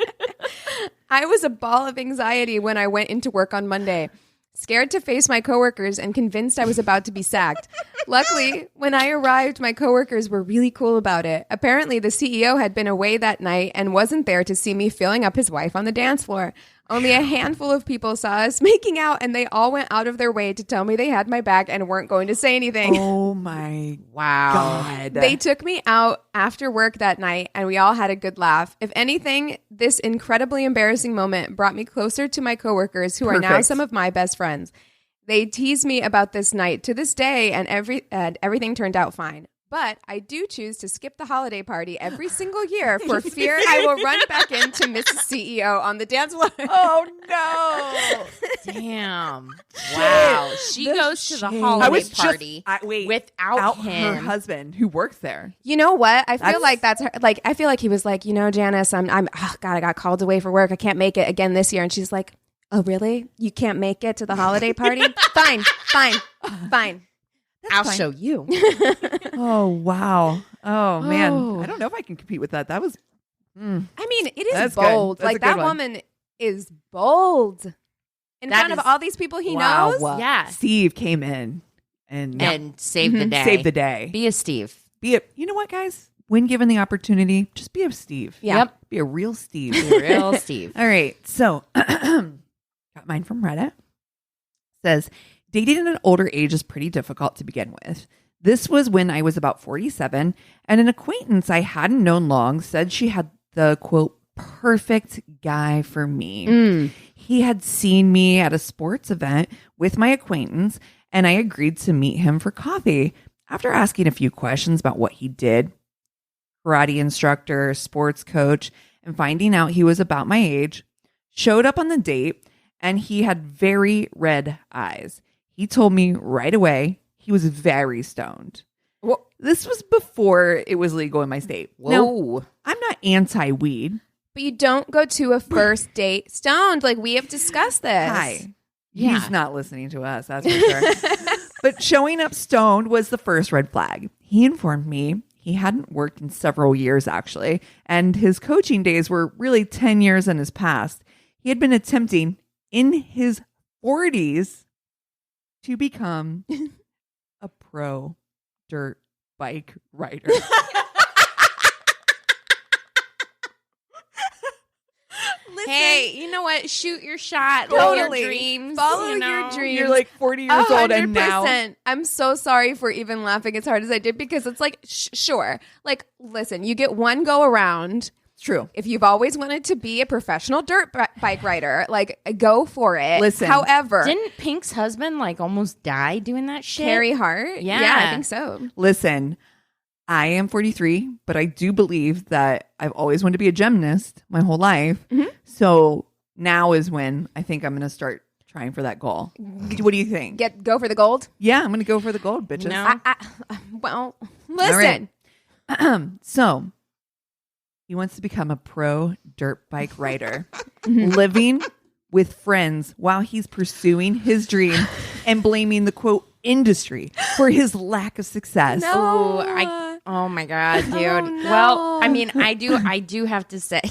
I was a ball of anxiety when I went into work on Monday, scared to face my coworkers and convinced I was about to be sacked. Luckily, when I arrived, my coworkers were really cool about it. Apparently, the CEO had been away that night and wasn't there to see me filling up his wife on the dance floor. Only a handful of people saw us making out, and they all went out of their way to tell me they had my back and weren't going to say anything. Oh, my Wow. God. They took me out after work that night, and we all had a good laugh. If anything, this incredibly embarrassing moment brought me closer to my coworkers, who are now Perfect. some of my best friends. They tease me about this night to this day, and everything turned out fine. But I do choose to skip the holiday party every single year for fear I will run back into Mrs. CEO on the dance floor. Oh, no. Damn. Wow. She goes to the holiday party without her him. husband who works there. You know what? I feel That's- like that's her. Like, I feel like he was like, Janice, oh God, I got called away for work. I can't make it again this year. And she's like, oh, really? You can't make it to the holiday party? Fine. I'll fine. show you. Oh, wow. Oh, man. Oh. I don't know if I can compete with that. That was... I mean, it is That's good. bold. That's a Like, good that one. woman is bold in That front of is- all these people he Wow. knows. Yeah. Steve came in and Save the day. saved the day. Be a Steve. You know what, guys? When given the opportunity, just be a Steve. Yeah. Yep. Be a real Steve. Be a real Steve. All right. So, got mine from Reddit. Says, dating at an older age is pretty difficult to begin with. This was when I was about 47, and an acquaintance I hadn't known long said she had the, quote, perfect guy for me. He had seen me at a sports event with my acquaintance, and I agreed to meet him for coffee. After asking a few questions about what he did, karate instructor, sports coach, and finding out he was about my age, showed up on the date, and he had very red eyes. He told me right away he was very stoned. Well, This was before it was legal in my state. Now, Whoa. I'm not anti-weed. but you don't go to a first date stoned. Like, we have discussed this. Hi. Yeah. He's not listening to us, that's for sure. But showing up stoned was the first red flag. He informed me He hadn't worked in several years, actually, and his coaching days were really 10 years in his past. He had been attempting in his 40s to become a pro dirt bike rider. Listen, Hey, you know what? Shoot your shot. Totally. Your dreams. Follow you know? your dreams. You're like 40 years old and now. 100%. I'm so sorry for even laughing as hard as I did because it's like, sure. Like, listen, you get one go around. It's true. If you've always wanted to be a professional dirt bike rider, like, go for it. Listen. However, Didn't Pink's husband like almost die doing that shit? Carrie Hart? Yeah. I think so. Listen, I am 43, but I do believe that I've always wanted to be a gymnast my whole life. Mhm. So now is when I think I'm going to start trying for that goal. What do you think? Go for the gold? Yeah, I'm going to go for the gold, bitches. No. Well, listen. right. So he wants to become a pro dirt bike rider, living with friends while he's pursuing his dream and blaming the quote industry for his lack of success. No. Oh my god, dude. no. Well, I mean, I do have to say,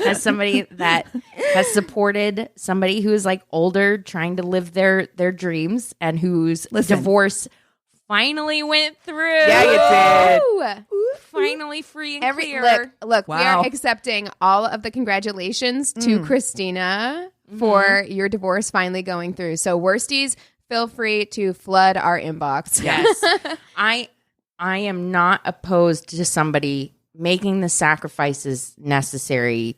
as somebody that has supported somebody who is like older, trying to live their dreams, and whose Listen. divorce finally went through. Yeah, you did. Ooh. Finally free and clear. Look, we Wow. are accepting all of the congratulations to Christina for your divorce finally going through. So worsties, feel free to flood our inbox. Yes. I am not opposed to somebody making the sacrifices necessary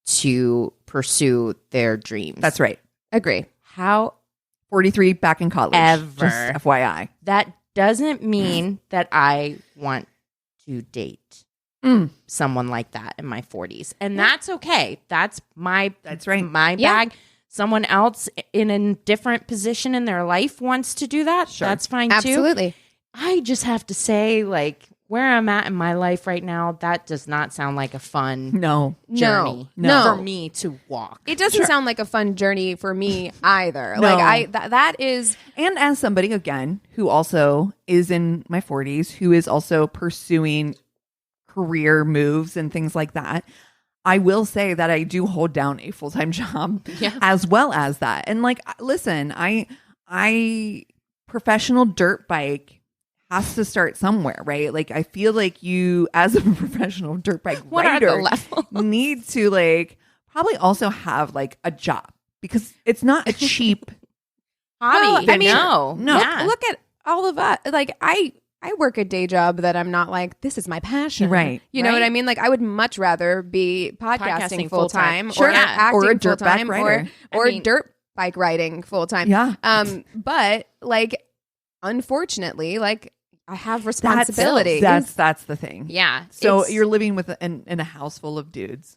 to pursue their dreams. That's right. Agree. How 43 back in college. Ever. Just FYI. that doesn't mean that I want to date someone like that in my 40s. And that's okay. That's right. My Yeah. bag. Someone else in a different position in their life wants to do that. Sure. That's fine too. Absolutely. I just have to say, like, where I'm at in my life right now, that does not sound like a fun No. journey No. for me to walk. It doesn't sound like a fun journey for me either. No. Like that is And as somebody, again, who also is in my 40s, who is also pursuing career moves and things like that, I will say that I do hold down a full-time job as well as that. And like, listen, I professional dirt bike has to start somewhere, right? Like, I feel like you, as a professional dirt bike What are rider, the levels? need to like probably also have like a job because it's not a cheap Hobby. Well, I mean, no. Yeah. look at all of us. Like I work a day job that I'm not like, this is my passion. Right. You know Right. what I mean? Like I would much rather be podcasting Podcasting full time full-time. or Sure. acting Or a dirt bike full-time rider. or I mean- dirt bike riding full time. Yeah. But like unfortunately, like I have responsibilities. That's the thing. Yeah. So It's- you're living with in a house full of dudes.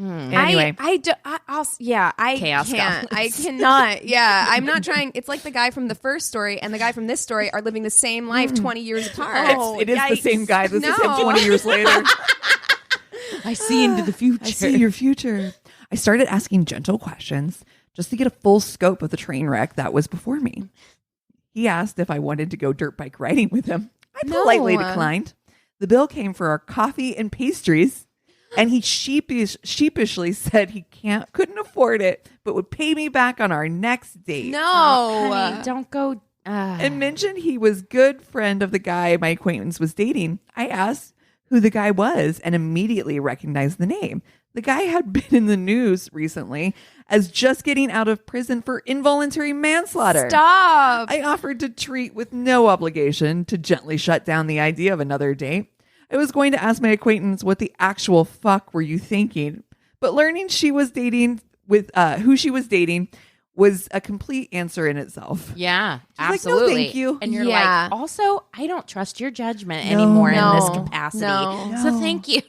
Mm. Anyway. I Chaos can't. goblins. I cannot. Yeah, I'm not trying. It's like the guy from the first story and the guy from this story are living the same life 20 years apart. It is the same guy. This is him No. 20 years later. I see into the future. I see your future. I started asking gentle questions just to get a full scope of the train wreck that was before me. He asked if I wanted to go dirt bike riding with him. I politely declined. The bill came for our coffee and pastries, and he sheepishly said he couldn't afford it, but would pay me back on our next date. No, Honey, don't go. And mentioned he was good friend of the guy my acquaintance was dating. I asked who the guy was and immediately recognized the name. The guy had been in the news recently as just getting out of prison for involuntary manslaughter. Stop. I offered to treat with no obligation to gently shut down the idea of another date. I was going to ask my acquaintance what the actual fuck were you thinking, but learning she was dating with who she was dating was a complete answer in itself. Yeah, She's like, "No, absolutely. thank you." And you're Yeah. like, also, I don't trust your judgment anymore in this No. capacity. No. So thank you,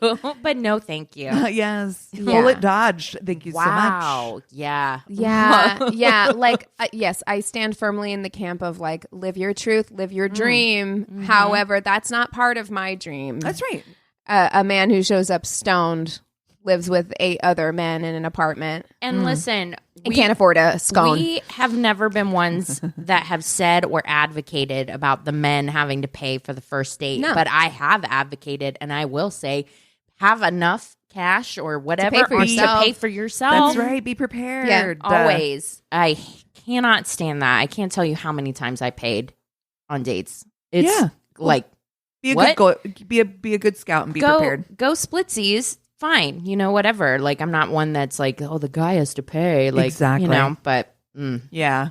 but no thank you. Yes. Yeah. Bullet dodged. Thank you so much. Wow. Yeah. Yeah. Like, yes, I stand firmly in the camp of like, live your truth, live your dream. However, that's not part of my dream. That's right. A man who shows up stoned lives with 8 other men in an apartment. And listen, and can't afford a scone. We have never been ones that have said or advocated about the men having to pay for the first date. No. But I have advocated, and I will say, have enough cash or whatever pay for yourself. to pay for yourself. That's right. Be prepared. Yeah, Always. I cannot stand that. I can't tell you how many times I paid on dates. It's like be a what? good be a good scout and be prepared. Go splitsies. Fine, whatever. Like, I'm not one that's like, oh, the guy has to pay. Like, exactly. But yeah.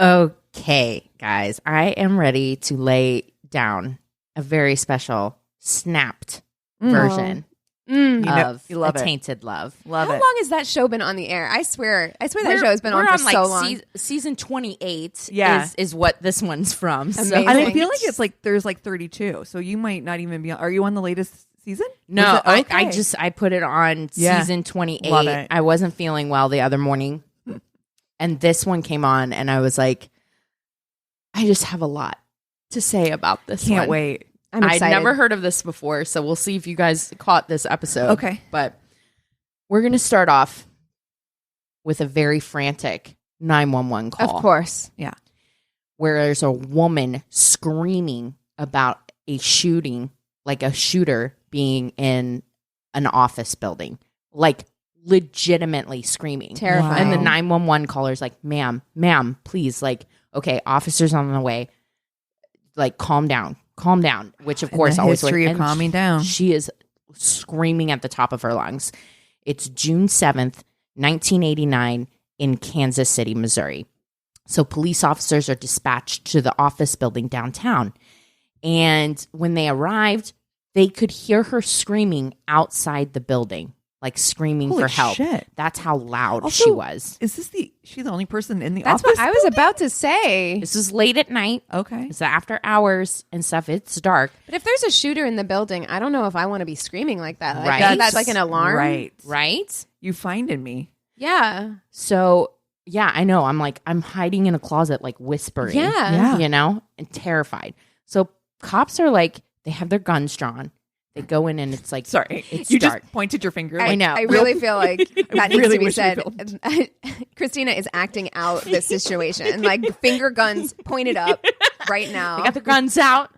Okay, guys, I am ready to lay down a very special snapped version of you love A it. Tainted Love. Love How it. long has that show been on the air? I swear that show has been on for so long. Season 28 Yeah. is what this one's from. So. Amazing. And I feel like it's like there's like 32, so you might not even be. Are you on the latest season? No, Was it- I put it on season 28. Love it. I wasn't feeling well the other morning, and this one came on, and I was like, I just have a lot to say about this. Can't one. wait. I'm I'd excited. never heard of this before, so we'll see if you guys caught this episode. Okay. But we're going to start off with a very frantic 911 call. Of course. Yeah. Where there's a woman screaming about a shooting, like a shooter being in an office building, like legitimately screaming. Terrifying. And the 911 caller's like, ma'am, please, like, okay, officers on the way, like, calm down, which of course the always history of and calming down. She is screaming at the top of her lungs. It's June 7th, 1989 in Kansas City, Missouri. So police officers are dispatched to the office building downtown. And when they arrived, they could hear her screaming outside the building, like screaming Holy for help. shit. That's how loud Also, she was. Is she the only person in the That's office? what I was about to say. This is late at night. Okay. It's after hours and stuff. It's dark. But if there's a shooter in the building, I don't know if I want to be screaming like that. Like, Right. That's like an alarm. Right? You finding me. Yeah. So, yeah, I know. I'm hiding in a closet, like whispering. Yeah. And terrified. So cops are like, they have their guns drawn. They go in and it's like, Sorry. it's You dark. just pointed your finger. I know. I really feel like that needs really to be wish we said. Christina is acting out this situation. Like finger guns pointed up right now. They got their guns out.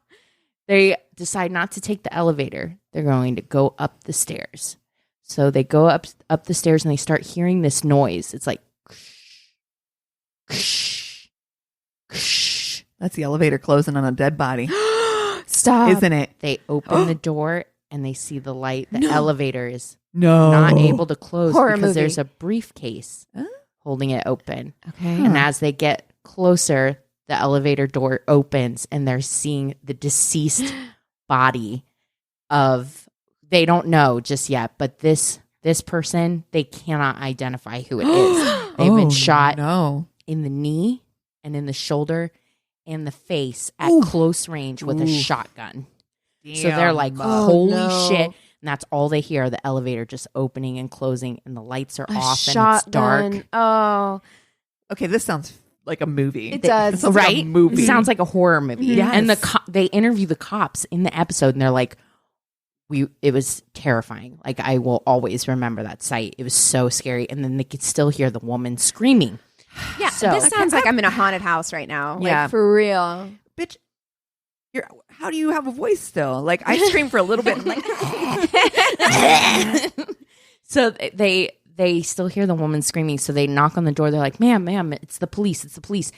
They decide not to take the elevator. They're going to go up the stairs. So they go up the stairs and they start hearing this noise. It's like, That's the elevator closing on a dead body, Stop. isn't it? they open the door and they see the light. The elevator is No. not able to close Horror because movie. there's a briefcase holding it open. Okay. And as they get closer, the elevator door opens and they're seeing the deceased body of, they don't know just yet, but this person, they cannot identify who it is. They've been shot in the knee and in the shoulder and the face at close range with a shotgun. So they're like, holy shit. And that's all they hear, the elevator just opening and closing and the lights are off and it's dark. Oh. Okay, this sounds like a movie. It does. It sounds like Right? a movie. It sounds like a horror movie. Yes. And they interview the cops in the episode and they're like, it was terrifying. Like, I will always remember that sight. It was so scary. And then they could still hear the woman screaming. Yeah. So- This sounds like I'm in a haunted house right now. Yeah. Like for real. Bitch, how do you have a voice still? Like, I scream for a little bit. I'm like, So they still hear the woman screaming. So they knock on the door. They're like, ma'am, it's the police. It's the police.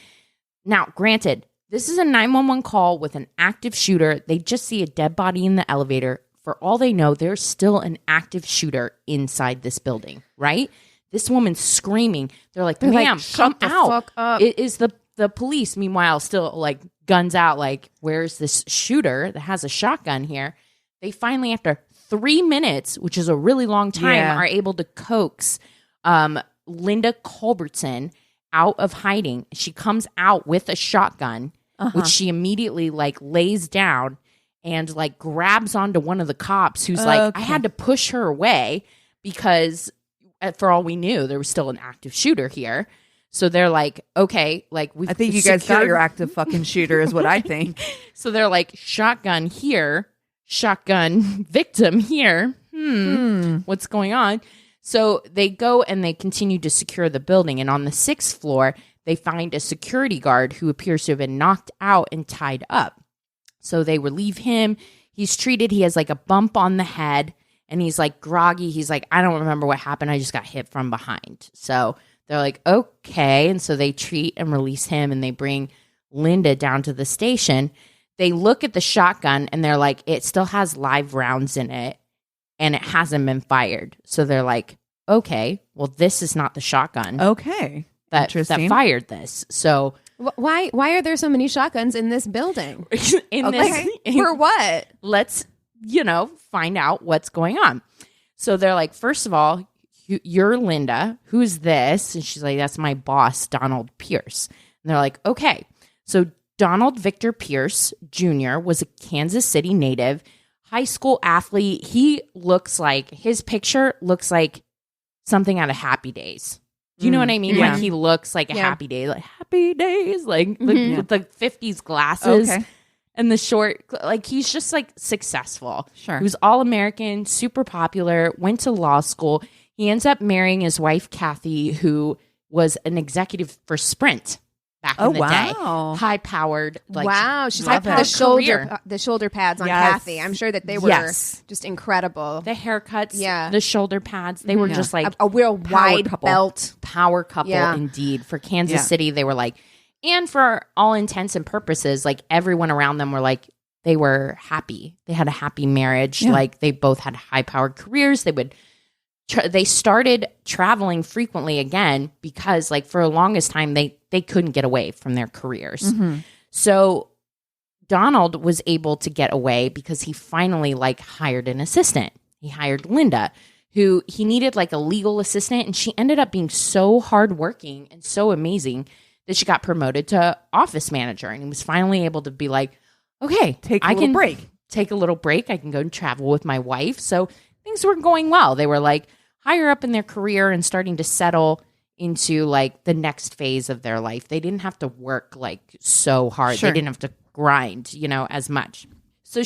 Now, granted, this is a 911 call with an active shooter. They just see a dead body in the elevator. For all they know, there's still an active shooter inside this building, right? This woman's screaming. They're like, ma'am, come shut the out. fuck up. It is the police, meanwhile, still like guns out, like, where's this shooter that has a shotgun here? They finally, after 3 minutes, which is a really long time, are able to coax Linda Culbertson out of hiding. She comes out with a shotgun, which she immediately like lays down and like grabs onto one of the cops who's like, I had to push her away because for all we knew, there was still an active shooter here. So they're like, okay, like I think you guys got secured- your active fucking shooter is what I think. So they're like, shotgun here, shotgun victim here. What's going on? So they go and they continue to secure the building. And on the 6th floor, they find a security guard who appears to have been knocked out and tied up. So they relieve him. He's treated. He has like a bump on the head and he's like groggy. He's like, I don't remember what happened. I just got hit from behind. So they're like, okay. And so they treat and release him and they bring Linda down to the station. They look at the shotgun and they're like, it still has live rounds in it and it hasn't been fired. So they're like, okay, well, this is not the shotgun. Okay. That fired this. So why are there so many shotguns in this building? For what? Let's, find out what's going on. So they're like, first of all, you're Linda. Who's this? And she's like, that's my boss, Donald Pierce. And they're like, okay. So Donald Victor Pierce Jr. was a Kansas City native, high school athlete. His picture looks like something out of Happy Days. Do you know what I mean? Yeah. Like he looks like a Happy Day, like Happy Days, like with the 50s glasses and the short, like he's just like successful. Sure. He was all American, super popular, went to law school. He ends up marrying his wife, Kathy, who was an executive for Sprint back in the day. High powered. She's high like the shoulder pads on Kathy. I'm sure that they were just incredible. The haircuts, the shoulder pads, they were just like a real wide belt power couple indeed. For Kansas City, they were like, and for all intents and purposes, like everyone around them were like, they were happy. They had a happy marriage. Yeah. Like they both had high powered careers. They started traveling frequently again because like for the longest time, they couldn't get away from their careers. Mm-hmm. So Donald was able to get away because he finally like hired an assistant. He hired Linda, who he needed like a legal assistant. And she ended up being so hardworking and so amazing that she got promoted to office manager. And he was finally able to be like, okay, take a little break. I can go and travel with my wife. So things were going well. They were like higher up in their career and starting to settle into like the next phase of their life. They didn't have to work like so hard. Sure. They didn't have to grind, as much. So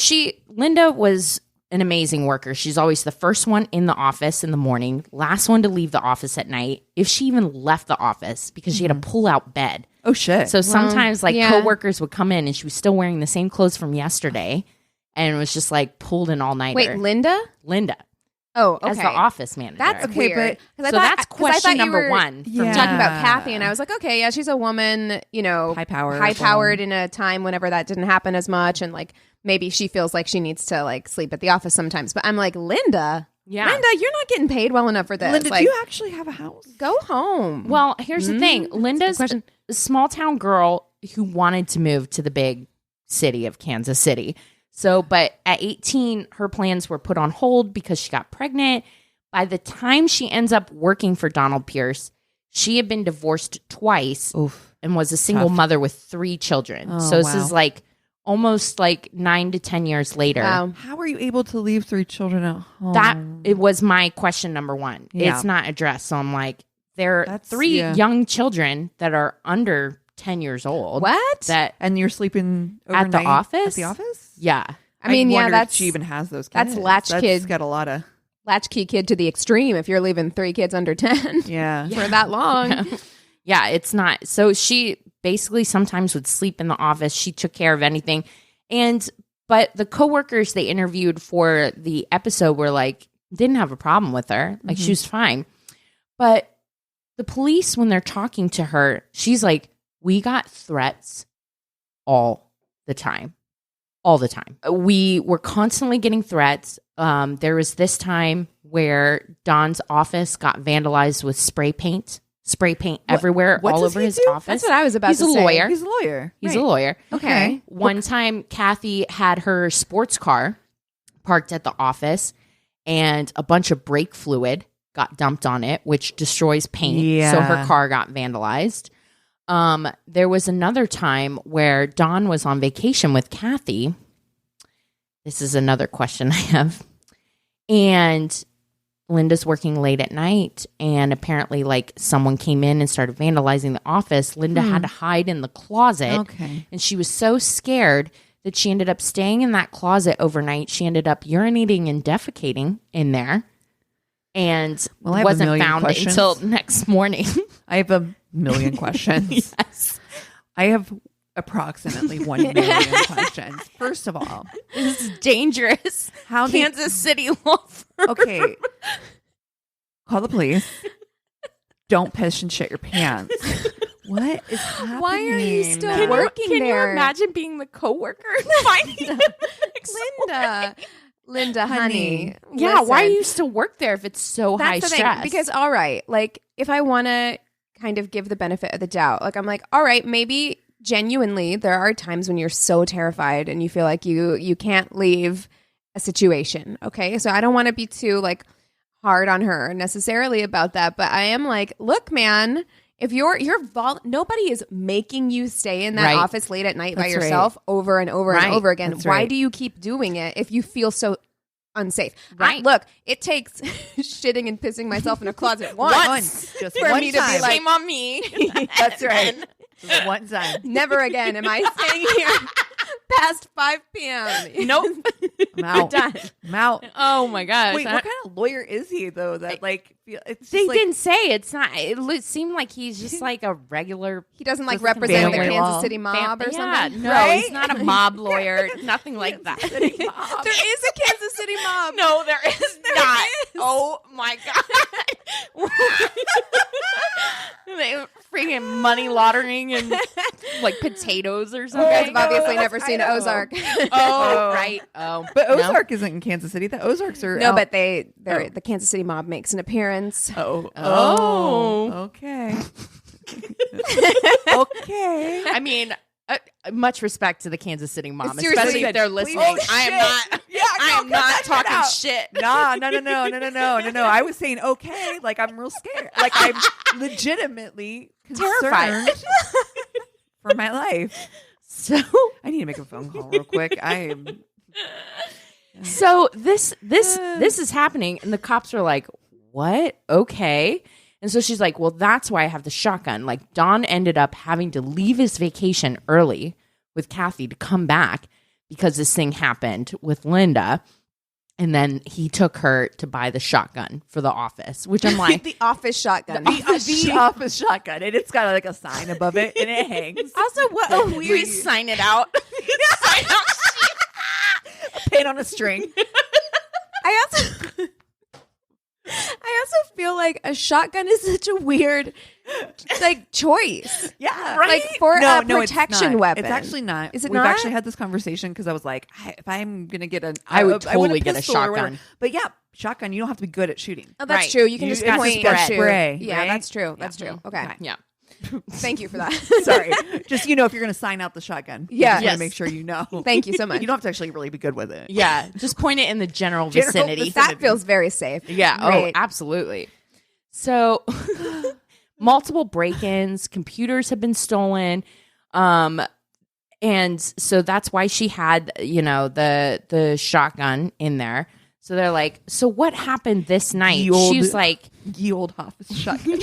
Linda was an amazing worker. She's always the first one in the office in the morning, last one to leave the office at night, if she even left the office, because she had a pull-out bed. Oh, shit. So sometimes coworkers would come in and she was still wearing the same clothes from yesterday and it was just like pulled an all-nighter. Wait, Linda? Oh, okay. As the office manager. That's weird. That's question number one. Talking about Kathy, and I was like, okay, yeah, she's a woman, high-powered in a time whenever that didn't happen as much, and like maybe she feels like she needs to like sleep at the office sometimes. But I'm like, Linda, you're not getting paid well enough for this. Linda, do you actually have a house? Go home. Well, here's the thing. Linda's a small-town girl who wanted to move to the big city of Kansas City. So, but at 18, her plans were put on hold because she got pregnant. By the time she ends up working for Donald Pierce, she had been divorced twice and was a single mother with 3 children. So this is like almost like 9 to 10 years later. Wow. How were you able to leave 3 children at home? It was my question number one. Yeah. It's not addressed. So I'm like, there are 3 young children that are under 10 years old. What? And you're sleeping overnight at the office? At the office? Yeah. I mean, if she even has those kids. That's latchkey. Got a lot of latchkey kid to the extreme if you're leaving 3 kids under 10 for that long. Yeah, it's not. So she basically sometimes would sleep in the office. She took care of anything. But the coworkers they interviewed for the episode were like, didn't have a problem with her. Like she was fine. But the police, when they're talking to her, she's like, we got threats all the time. All the time. We were constantly getting threats. There was this time where Don's office got vandalized with spray paint everywhere, all over his office. That's what I was about to say. He's a lawyer. He's a lawyer. Okay. One time, Kathy had her sports car parked at the office and a bunch of brake fluid got dumped on it, which destroys paint. Yeah. So her car got vandalized. There was another time where Don was on vacation with Kathy. This is another question I have. And Linda's working late at night, and apparently like someone came in and started vandalizing the office. Linda had to hide in the closet. Okay. And she was so scared that she ended up staying in that closet overnight. She ended up urinating and defecating in there. and Well, I have a wasn't million found questions. until next morning. I have a million questions. Yes. I have approximately 1 million questions. First of all, This is dangerous. how did Kansas City law firm. okay? Call the police. Don't piss and shit your pants. What is happening? Why are you still Can working you there? imagine being the coworker and finding Linda, honey. Yeah, why do listen. you still work there if it's so high That's the stress? thing. Because, all right, like, if I want to kind of give the benefit of the doubt, like, I'm like, all right, maybe genuinely there are times when you're so terrified and you feel like you can't leave a situation. Okay. So I don't want to be too, like, hard on her necessarily about that. But I am like, look, man, if nobody is making you stay in that Right. office late at night by That's right. yourself over and over Right. and over again. That's Why right. do you keep doing it if you feel so unsafe? Right. Look, it takes shitting and pissing myself in a closet once. Just For one me to be time. like- Shame on me. That's right. Just one time. Never again am I staying here past 5 p.m. Nope. I'm out. Done. I'm out. Oh my gosh. Wait, what kind of lawyer is he though? That like it's They just like, didn't say. It's not. It seemed like he's just like a regular. He doesn't like Just represent the family Kansas law. City mob or Yeah, something. no, Right? he's not a mob lawyer. Nothing like that. There is a Kansas City mob. No, there is not. is. Oh my god! They freaking money laundering and like potatoes or You something. guys have obviously no, never seen I know. Ozark. Oh right. Oh, But no? Ozark isn't in Kansas City. The Ozarks are No, out. but the Kansas City mob makes an appearance. Oh. Okay. Okay. I mean, much respect to the Kansas City mom, Seriously, especially if they're please. listening. Oh, I am shit. not. Yeah, I no, am not cut that talking out. shit. No. I was saying okay. Like I'm real scared. Like I'm legitimately Terrified. concerned for my life. So, I need to make a phone call real quick. I am. so this is happening, and the cops are like, "What? Okay." And so she's like, "Well, that's why I have the shotgun." Like Don ended up having to leave his vacation early with Kathy to come back because this thing happened with Linda. And then he took her to buy the shotgun for the office, which I'm like, The office shotgun. The office shotgun, and it's got like a sign above it, and it hangs. also, what a Like, weird please. sign it out. Sign out. Pin on a string. I also feel like a shotgun is such a weird like choice. Yeah, Like for a it's protection not. weapon. It's actually not. Is it We've not? actually had this conversation because I was like, if I'm gonna get an, I would want totally get a pistol or whatever. shotgun. But yeah, shotgun. You don't have to be good at shooting. Oh, that's Right. true. You can You- just it's point just and a shoot. spray, Yeah, right? that's true. That's Yeah. true. Okay. Yeah. Thank you for that. Sorry, just if you're gonna sign out the shotgun, you Yeah. just Yes. wanna make sure you know. Thank you so much. You don't have to actually really be good with it. Yeah. Just point it in the general General vicinity. That feels very safe. Yeah. Oh, Great. absolutely. So multiple break-ins, computers have been stolen. And so that's why she had, the shotgun in there. So they're like, so what happened this night? Ye old- She's like, Ye old office shotgun.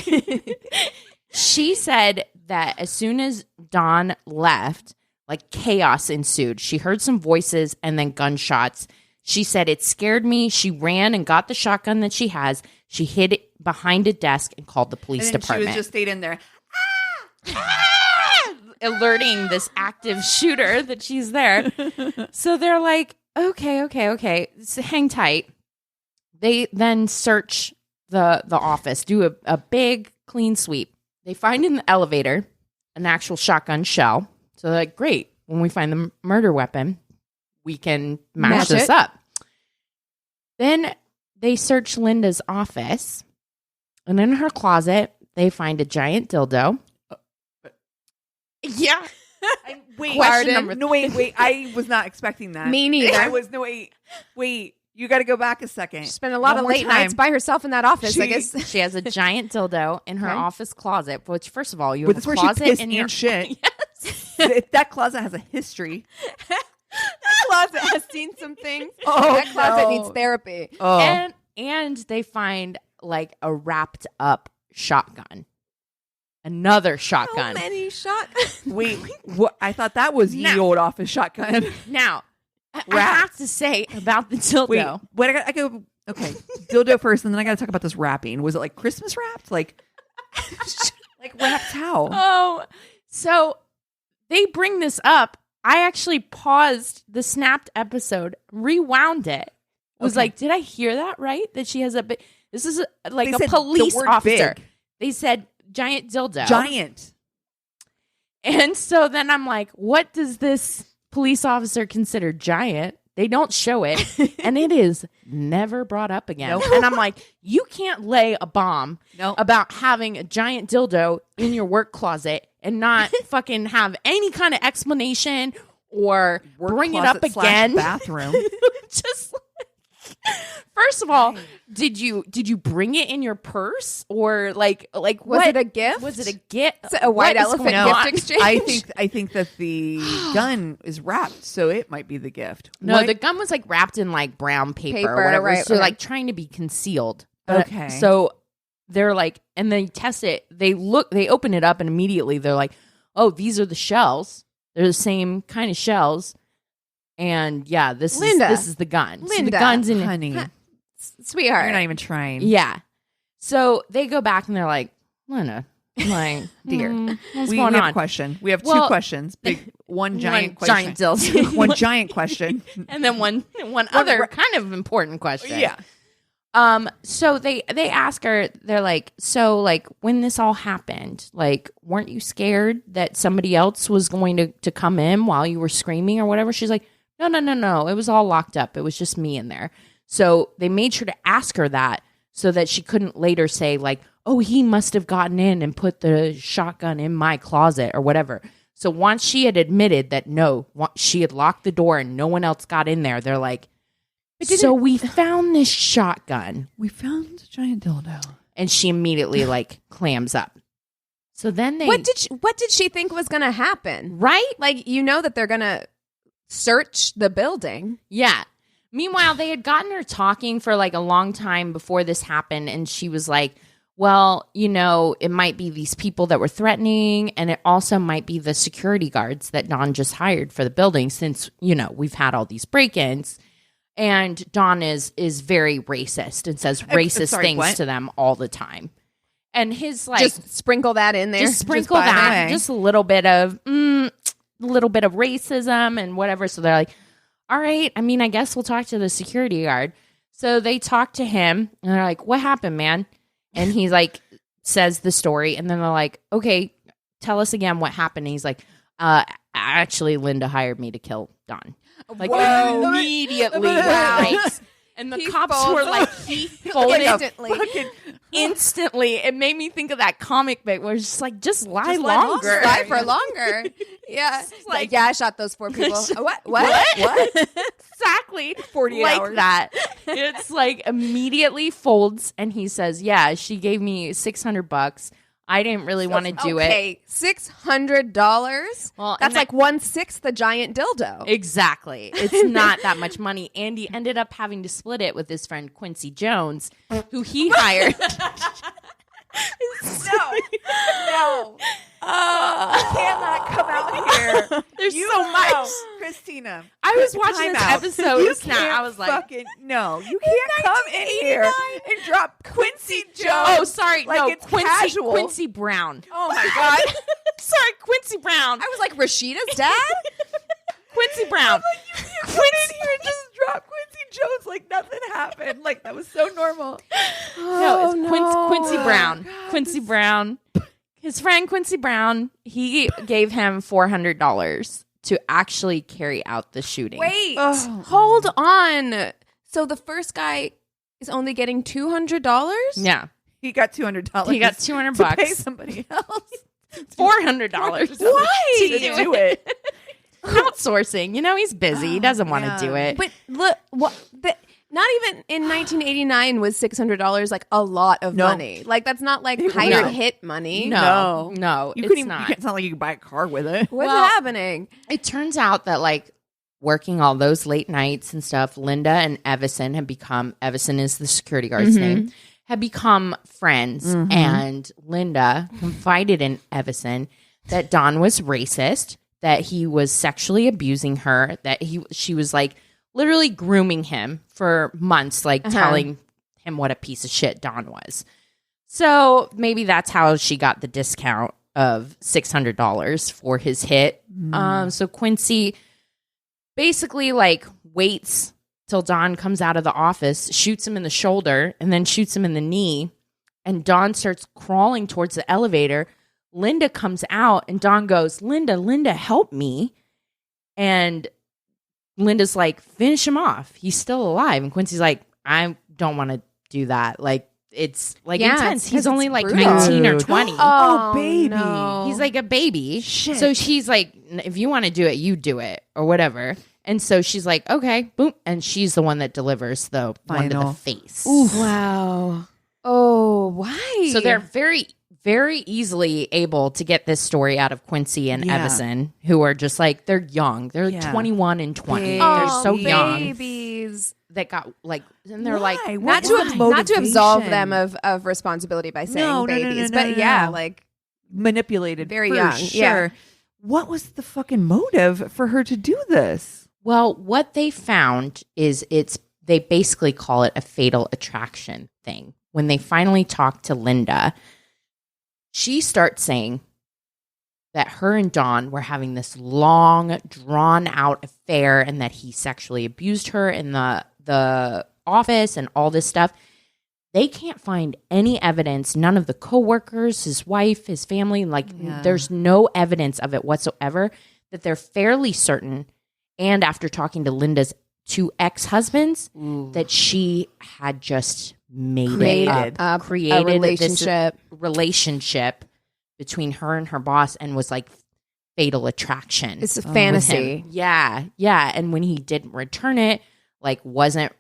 she said that as soon as Dawn left, like chaos ensued. She heard some voices and then gunshots. She said it scared me. She ran and got the shotgun that she has. She hid it behind a desk and called the police And then department. she was just stayed in there. Alerting this active shooter that she's there. So they're like, okay. So hang tight. They then search the office, do a big clean sweep. They find in the elevator an actual shotgun shell. So they're like, great. When we find the murder weapon, we can match Match this it. up. Then they search Linda's office. And in her closet, they find a giant dildo. Yeah. Wait, Question number no, wait. I was not expecting that. Me neither. I was wait. You got to go back a second. She spent a lot One of more late nights time. by herself in that office, I She- guess. She has a giant dildo in her Okay. office closet, which, first of all, you But have that's a where she closet pissed in your and shit. Yes. If that closet has a history. That closet has seen some things. Oh, That closet no. needs therapy. Oh, And they find like a wrapped up shotgun. Another shotgun. How many shotguns? wait. What? I thought that was ye No. old office shotgun. Now, I Wrapped. have to say about the dildo. Wait, what? I go. Okay, dildo first, and then I got to talk about this wrapping. Was it like Christmas wrapped? Like wrapped how? Oh, so they bring this up. I actually paused the snapped episode, rewound it. Was like, did I hear that right? That she has a big. This is like a police officer. Big. They said giant dildo. Giant. And so then I'm like, what does this police officer consider giant? They don't show it. And it is never brought up again. Nope. And I'm like, you can't lay a bomb Nope. about having a giant dildo in your work closet and not fucking have any kind of explanation or Work bring it up closet / again. bathroom. Just first of all, did you bring it in your purse or like Was what? it a gift? Was it a gift? A white What is elephant going gift on? exchange? I think that the gun is wrapped, so it might be the gift. No, What? the gun was like wrapped in like brown paper, Paper, or whatever. right, So okay. like trying to be concealed. But- Okay. So they're like, and they test it. They open it up, and immediately they're like, "Oh, these are the shells. They're the same kind of shells." And yeah, this Linda. is the gun. So the Linda. gun's in. honey, Sweetheart. you're not even trying. Yeah. So they go back and they're like, Linda, I'm like, Dear. what's we going have on? a question. We have two Well, questions. One giant One question. giant dildo. One giant question. And then one other kind of important question. Yeah. So they ask her, they're like, so like when this all happened, like, weren't you scared that somebody else was going to come in while you were screaming or whatever? She's like, no. It was all locked up. It was just me in there. So they made sure to ask her that so that she couldn't later say like, oh, he must have gotten in and put the shotgun in my closet or whatever. So once she had admitted that no, she had locked the door and no one else got in there, they're like, so we found this shotgun. We found a giant dildo. And she immediately like clams up. So then they What did she think was going to happen? right? Like, you know that they're going to search the building. Yeah. Meanwhile, they had gotten her talking for like a long time before this happened, and she was like, well, you know, it might be these people that were threatening, and it also might be the security guards that Dawn just hired for the building since, you know, we've had all these break-ins. And Dawn is very racist and says racist things to them all the time. And his like Just sprinkle that in there. just sprinkle by the that, way. just a little bit of racism and whatever. So they're like, all right, I mean, I guess we'll talk to the security guard. So they talk to him and they're like, what happened, man? And he's like, says the story. And then they're like, okay, tell us again what happened. And he's like, actually, Linda hired me to kill Dawn. Like Whoa. immediately. Wow. Right? And the He cops folds were like, he folded Instantly. instantly. It made me think of that comic bit where it's just like, just lie Just lie longer. longer. Lie for longer. Yeah. like- Yeah, I shot those 4 people. What? Exactly. 48 like hours. that. It's like immediately folds and he says, yeah, she gave me $600. I didn't really want to do it. Okay, $600. Well, That's and like 1/6 the giant dildo. Exactly. It's not that much money. Andy ended up having to split it with his friend Quincy Jones, who he hired. No. Cannot come out here. There's so much. Christina. I was watching Time this out. episode You just now. can't I was like, fucking, no, you can't come in here and drop Quincy Jones. oh, sorry. Like no, it's Quincy, casual. Quincy Brown. Oh my God. Sorry, Quincy Brown. I was like, Rashida's dad? Quincy Brown. You come in here and just drop Quincy Jones like nothing happened. Like that was so normal. No, it's Quincy Brown. God, Quincy Brown. His friend Quincy Brown, he gave him $400 to actually carry out the shooting. Wait. Oh. Hold on. So the first guy is only getting $200? Yeah. He got $200. He got $200 to pay somebody else. $400. Why? To do it. Outsourcing. You know, he's busy. He doesn't want to yeah. do it. But look, not even in 1989 was $600 like a lot of No. money. Like that's not like No. hired hit money. no, You it's couldn't even, not. it's not like you could buy a car with it. What's Well- happening? It turns out that like working all those late nights and stuff, Linda and Evison had become, Evison is the security guard's name, had become friends. And Linda confided in Evison that Don was racist, that he was sexually abusing her, that she was like literally grooming him for months, like telling him what a piece of shit Don was. So maybe that's how she got the discount of $600 for his hit. So Quincy basically like waits till Don comes out of the office, shoots him in the shoulder, and then shoots him in the knee. And Don starts crawling towards the elevator. Linda comes out and Don goes, Linda, help me. And Linda's like, finish him off. He's still alive. And Quincy's like, I don't want to do that. Like, it's like intense. He's only like brutal. 19 or 20. Oh, baby. No. He's like a baby. Shit. So she's like, if you want to do it, you do it or whatever. And so she's like, okay, boom. And she's the one that delivers the one to the face. Wow. Oh, why? So they're very, very easily able to get this story out of Quincy and Evison, who are just like, they're young. They're 21 and 20. They're so young. Babies. That got like, and they're Why? like, Not to absolve them of responsibility by saying No, babies, no, but yeah, no. like manipulated. Very for young, Sure. yeah. What was the fucking motive for her to do this? well, what they found is they basically call it a fatal attraction thing. When they finally talk to Linda, she starts saying that her and Don were having this long, drawn-out affair and that he sexually abused her in the office and all this stuff. They can't find any evidence. None of the coworkers, his wife, his family, there's no evidence of it whatsoever. That they're fairly certain, and after talking to Linda's two ex-husbands, that she had just created a relationship. This relationship between her and her boss, and was like fatal attraction. It's a with fantasy. him. Yeah. And when he didn't return it, like wasn't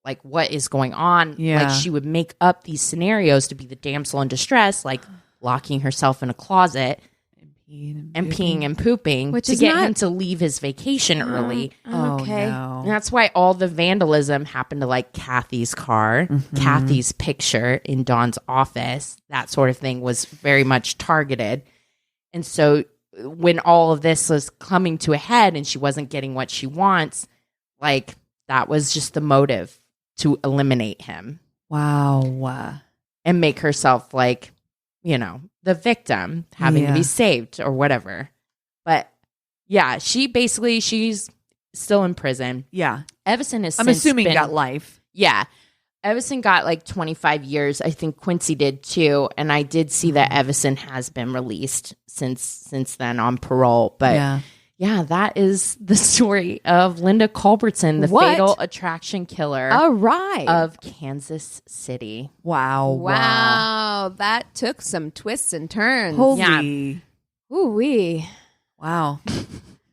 like what is going on. Yeah. Like she would make up these scenarios to be the damsel in distress, like locking herself in a closet and peeing and pooping, Which to is get not- him to leave his vacation early. Okay. Oh, no. And that's why all the vandalism happened to like Kathy's car, Kathy's picture in Dawn's office, that sort of thing was very much targeted. And so when all of this was coming to a head and she wasn't getting what she wants, like that was just the motive to eliminate him Wow. and make herself like, the victim having to be saved or whatever. But yeah, she's still in prison. Yeah. Evison is, I'm assuming got life. Yeah. Evison got like 25 years. I think Quincy did too. And I did see that Evison has been released since then on parole. But yeah, that is the story of Linda Culbertson, the fatal attraction killer All right. of Kansas City. Wow. That took some twists and turns. Holy. Ooh-wee. Wow.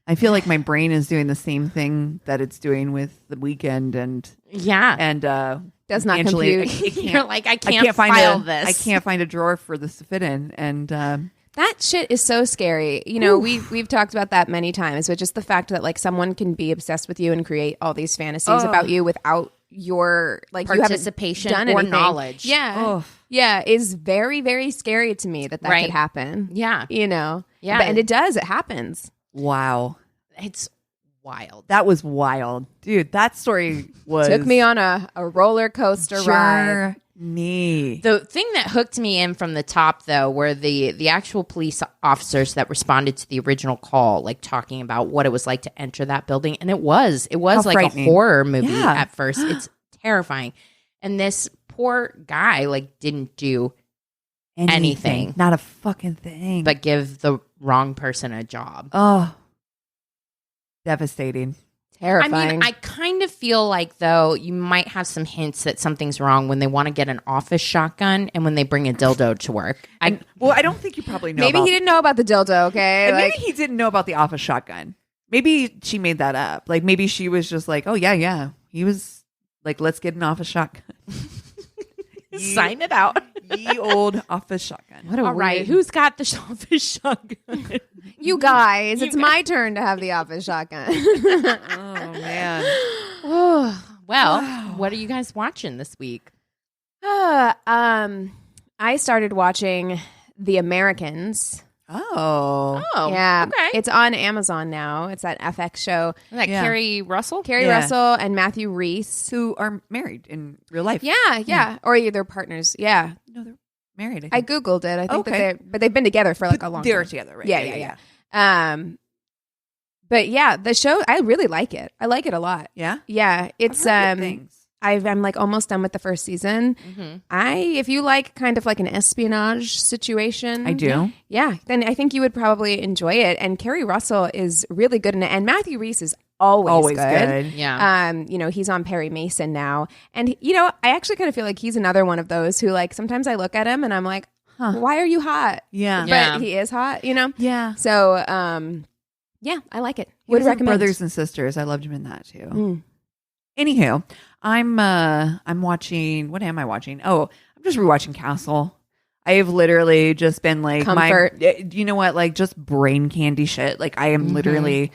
I feel like my brain is doing the same thing that it's doing with The Weekend and Does not Angelina. compute. You're like, I can't file this. I can't find a drawer for this to fit in. And That shit is so scary. We've talked about that many times, but just the fact that like someone can be obsessed with you and create all these fantasies about you without your like participation you haven't or done anything. knowledge. Yeah. Yeah, is very, very scary to me that Right. could happen. Yeah. Yeah. Yeah. It does. It happens. wow. It's wild. That was wild. Dude, that story was Took me on a roller coaster ride. journey. The thing that hooked me in from the top, though, were the actual police officers that responded to the original call, like talking about what it was like to enter that building. And it was How like frightening. a horror movie Yeah. at first. It's terrifying. And this poor guy, like, didn't do anything. Not a fucking thing. but give the wrong person a job. oh, devastating. Terrifying. I mean, I kind of feel like, though, you might have some hints that something's wrong when they want to get an office shotgun and when they bring a dildo to work. I don't think you probably know. Maybe he didn't know about the dildo, okay? And Like, maybe he didn't know about the office shotgun. Maybe she made that up. Like maybe she was just like, oh yeah. He was like, let's get an office shotgun. Sign it out. Ye old office shotgun. what a All right, weird- who's got the office shotgun? You guys, it's my turn to have the office shotgun. Oh man. Well, what are you guys watching this week? I started watching The Americans Oh. Yeah. Okay. It's on Amazon now. It's that FX show. Isn't that Yeah. Carrie Russell? Carrie Russell and Matthew Reese. Who are married in real life. Yeah. Or they're partners. Yeah. No, they're married. I Googled it. I think Okay. but they've been together for like a long They're time. together, right? Yeah. But yeah, the show, I really like it. I like it a lot. Yeah? Yeah. It's, I've heard good things. I'm like almost done with the first season. If you like kind of like an espionage situation, I do. Yeah, then I think you would probably enjoy it. And Carrie Russell is really good in it, and Matthew Reese is always good. Yeah. He's on Perry Mason now, and I actually kind of feel like he's another one of those who like sometimes I look at him and I'm like, why are you hot? Yeah. But he is hot, Yeah. So, yeah, I like it. Would recommend. Brothers and Sisters. I loved him in that too. Anywho, I'm watching. What am I watching? Oh, I'm just rewatching Castle. I have literally just been like Comfort. You know what? Like just brain candy shit. Like I am literally.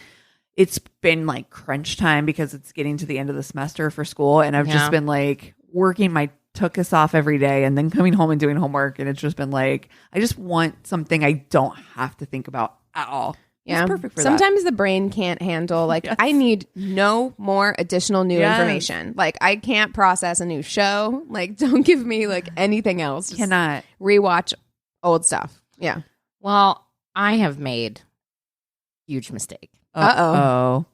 It's been like crunch time because it's getting to the end of the semester for school, and I've just been like working my tuchus off every day, and then coming home and doing homework, and it's just been like I just want something I don't have to think about at all. Yeah, it's perfect for sometimes the brain can't handle like I need no more additional new Yes. information. Like I can't process a new show. Like don't give me like anything else. Just Cannot. rewatch old stuff. Yeah. Well, I have made a huge mistake Uh-oh.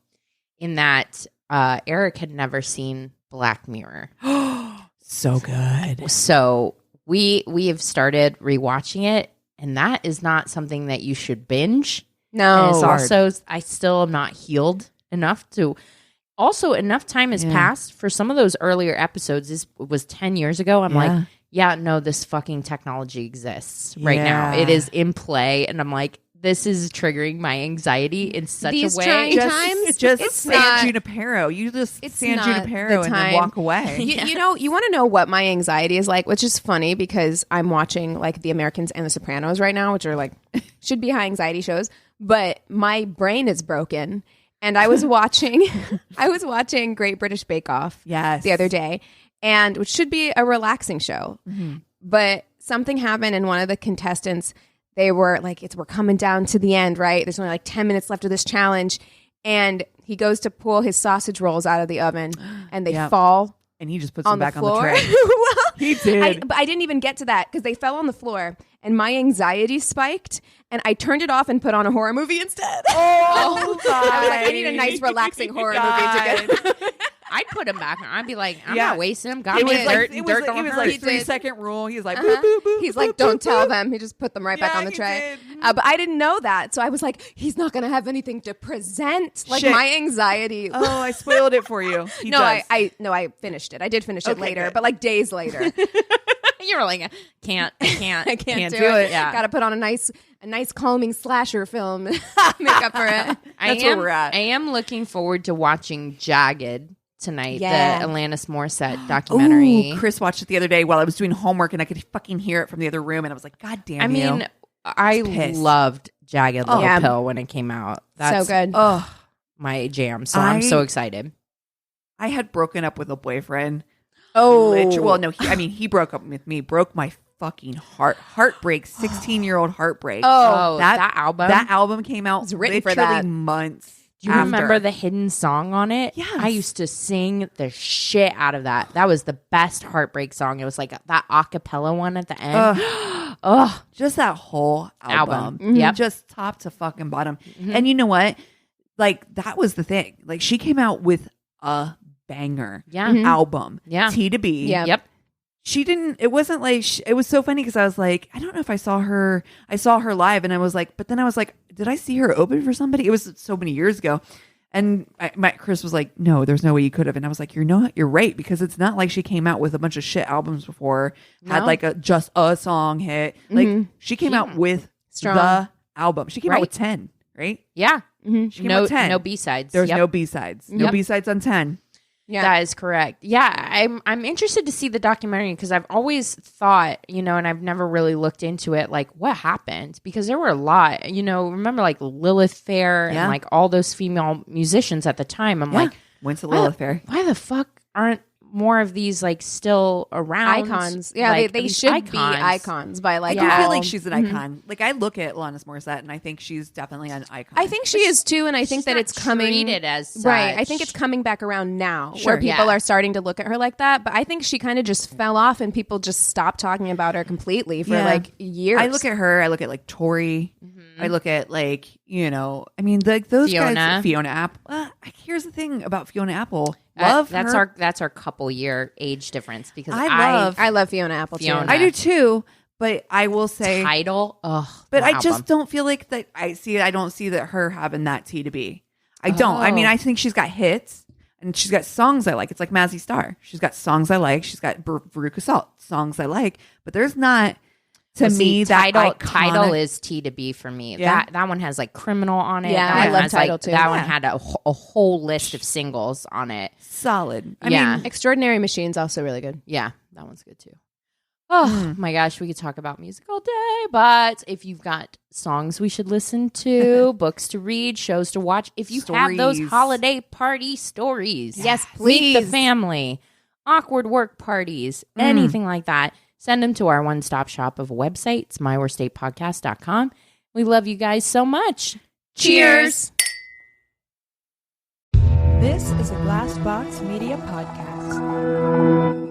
in that Eric had never seen Black Mirror. So good. So we have started rewatching it, and that is not something that you should binge. And No. it's also, I still am not healed enough to. Also, enough time has passed for some of those earlier episodes. This was 10 years ago. I'm like, yeah, no, this fucking technology exists right now. It is in play, and I'm like, this is triggering my anxiety in such These a way. trying times, Just it's San not- Junipero. You just it's San not Junipero the and time. then walk away. You want to know what my anxiety is like, which is funny because I'm watching like The Americans and The Sopranos right now, which are like should be high anxiety shows, but my brain is broken. And I was watching Great British Bake Off the other day, and which should be a relaxing show. But something happened, and one of the contestants, they were like, we're coming down to the end, right? There's only like 10 minutes left of this challenge. And he goes to pull his sausage rolls out of the oven, and they fall And he just puts on them back the on the floor. tray. Well, He did. but I didn't even get to that because they fell on the floor, and my anxiety spiked, and I turned it off and put on a horror movie instead. Oh, I was like, I need a nice, relaxing horror movie to get. I'd put him back. I'd be like, I'm Yeah. not wasting him. Got It me was dirt, like, and dirt don't it was hurt. like He 3 did. second rule. He's like, boop, boop, boop, He's boop, like, boop, don't boop, tell boop. them. He just put them right back Yeah, on the he tray. did. But I didn't know that. So I was like, he's not going to have anything to present. Like Shit. my anxiety. Oh, I spoiled it for you. He No, does. I finished it. I did finish it Okay, later, good. but like days later. You're like, I can't. I can't do do it. it. Yeah. Got to put on a nice calming slasher film make up for it. That's where we're at. I am looking forward to watching Jagged tonight, Yeah. the Alanis Morissette documentary. Ooh, Chris watched it the other day while I was doing homework, and I could fucking hear it from the other room, and I was like, God damn I you. mean, I pissed. loved Jagged Little Yeah. Pill when it came out. That's So good. oh, my jam. So I'm so excited. I had broken up with a boyfriend. Oh. Well, no, he broke up with me, broke my fucking heartbreak, 16-year-old heartbreak. Oh, that album? That album came out It's written for literally that. months. Do you after. remember the hidden song on it? Yes. I used to sing the shit out of that. That was the best heartbreak song. It was like that a cappella one at the end. Ugh. Just that whole album. Album. Yep. Just top to fucking bottom. And you know what? Like, that was the thing. Like, she came out with a banger Yeah. album. Yeah. T to B. Yeah. Yep. She didn't, it wasn't like, it was so funny because I was like, I don't know if I saw her live, and I was like, but then I was like, did I see her open for somebody? It was so many years ago. And Chris was like, no, there's no way you could have. And I was like, you're right, because it's not like she came out with a bunch of shit albums before, had No. like just a song hit. Like, she came out with Strong. the album. She came out Right. with 10, right? Yeah. She came out No, with 10. no B-sides. There's Yep. no B-sides. No Yep. B-sides on 10. Yeah. That is correct. Yeah, I'm interested to see the documentary because I've always thought, and I've never really looked into it, like what happened, because there were a lot, remember like Lilith Fair Yeah. and like all those female musicians at the time. I'm like, Winston Lilith Fair. why the fuck aren't more of these like still around icons. Yeah, like, they these should be icons by like. I do all- feel like she's an icon. Like I look at Alanis Morissette and I think she's definitely an icon. I think she is too, and I think She's that not it's coming treated as such. right. I think it's coming back around now, Sure. where people Yeah. are starting to look at her like that. But I think she kind of just fell off, and people just stopped talking about her completely for Yeah. like years. I look at her. I look at like Tori. I look at like I mean like those Fiona. guys. Fiona Apple. Here's the thing about Fiona Apple. Love that's her. that's our couple year age difference because I love Fiona Apple Fiona. too. I do too. But I will say, Title. but I just don't feel like that. I don't see that her having that T to B. I don't. I mean, I think she's got hits and she's got songs I like. It's like Mazzy Star. She's got songs I like. She's got Veruca Salt songs I like. But there's not to me that title is T to B for me. Yeah. That one has like Criminal on it. Yeah, That I one love has, Tidal like, too. That one Yeah. had a whole list of singles on it. solid. I Yeah. mean, Extraordinary Machine's also really good. Yeah, that one's good too. Oh my gosh, we could talk about music all day, but if you've got songs we should listen to, books to read, shows to watch, if you have those Stories. holiday party stories, Yes, meet the please. family, awkward work parties, anything like that, send them to our one-stop shop of websites, myworstatepodcast.com. We love you guys so much. Cheers. This is a Glass Box Media podcast.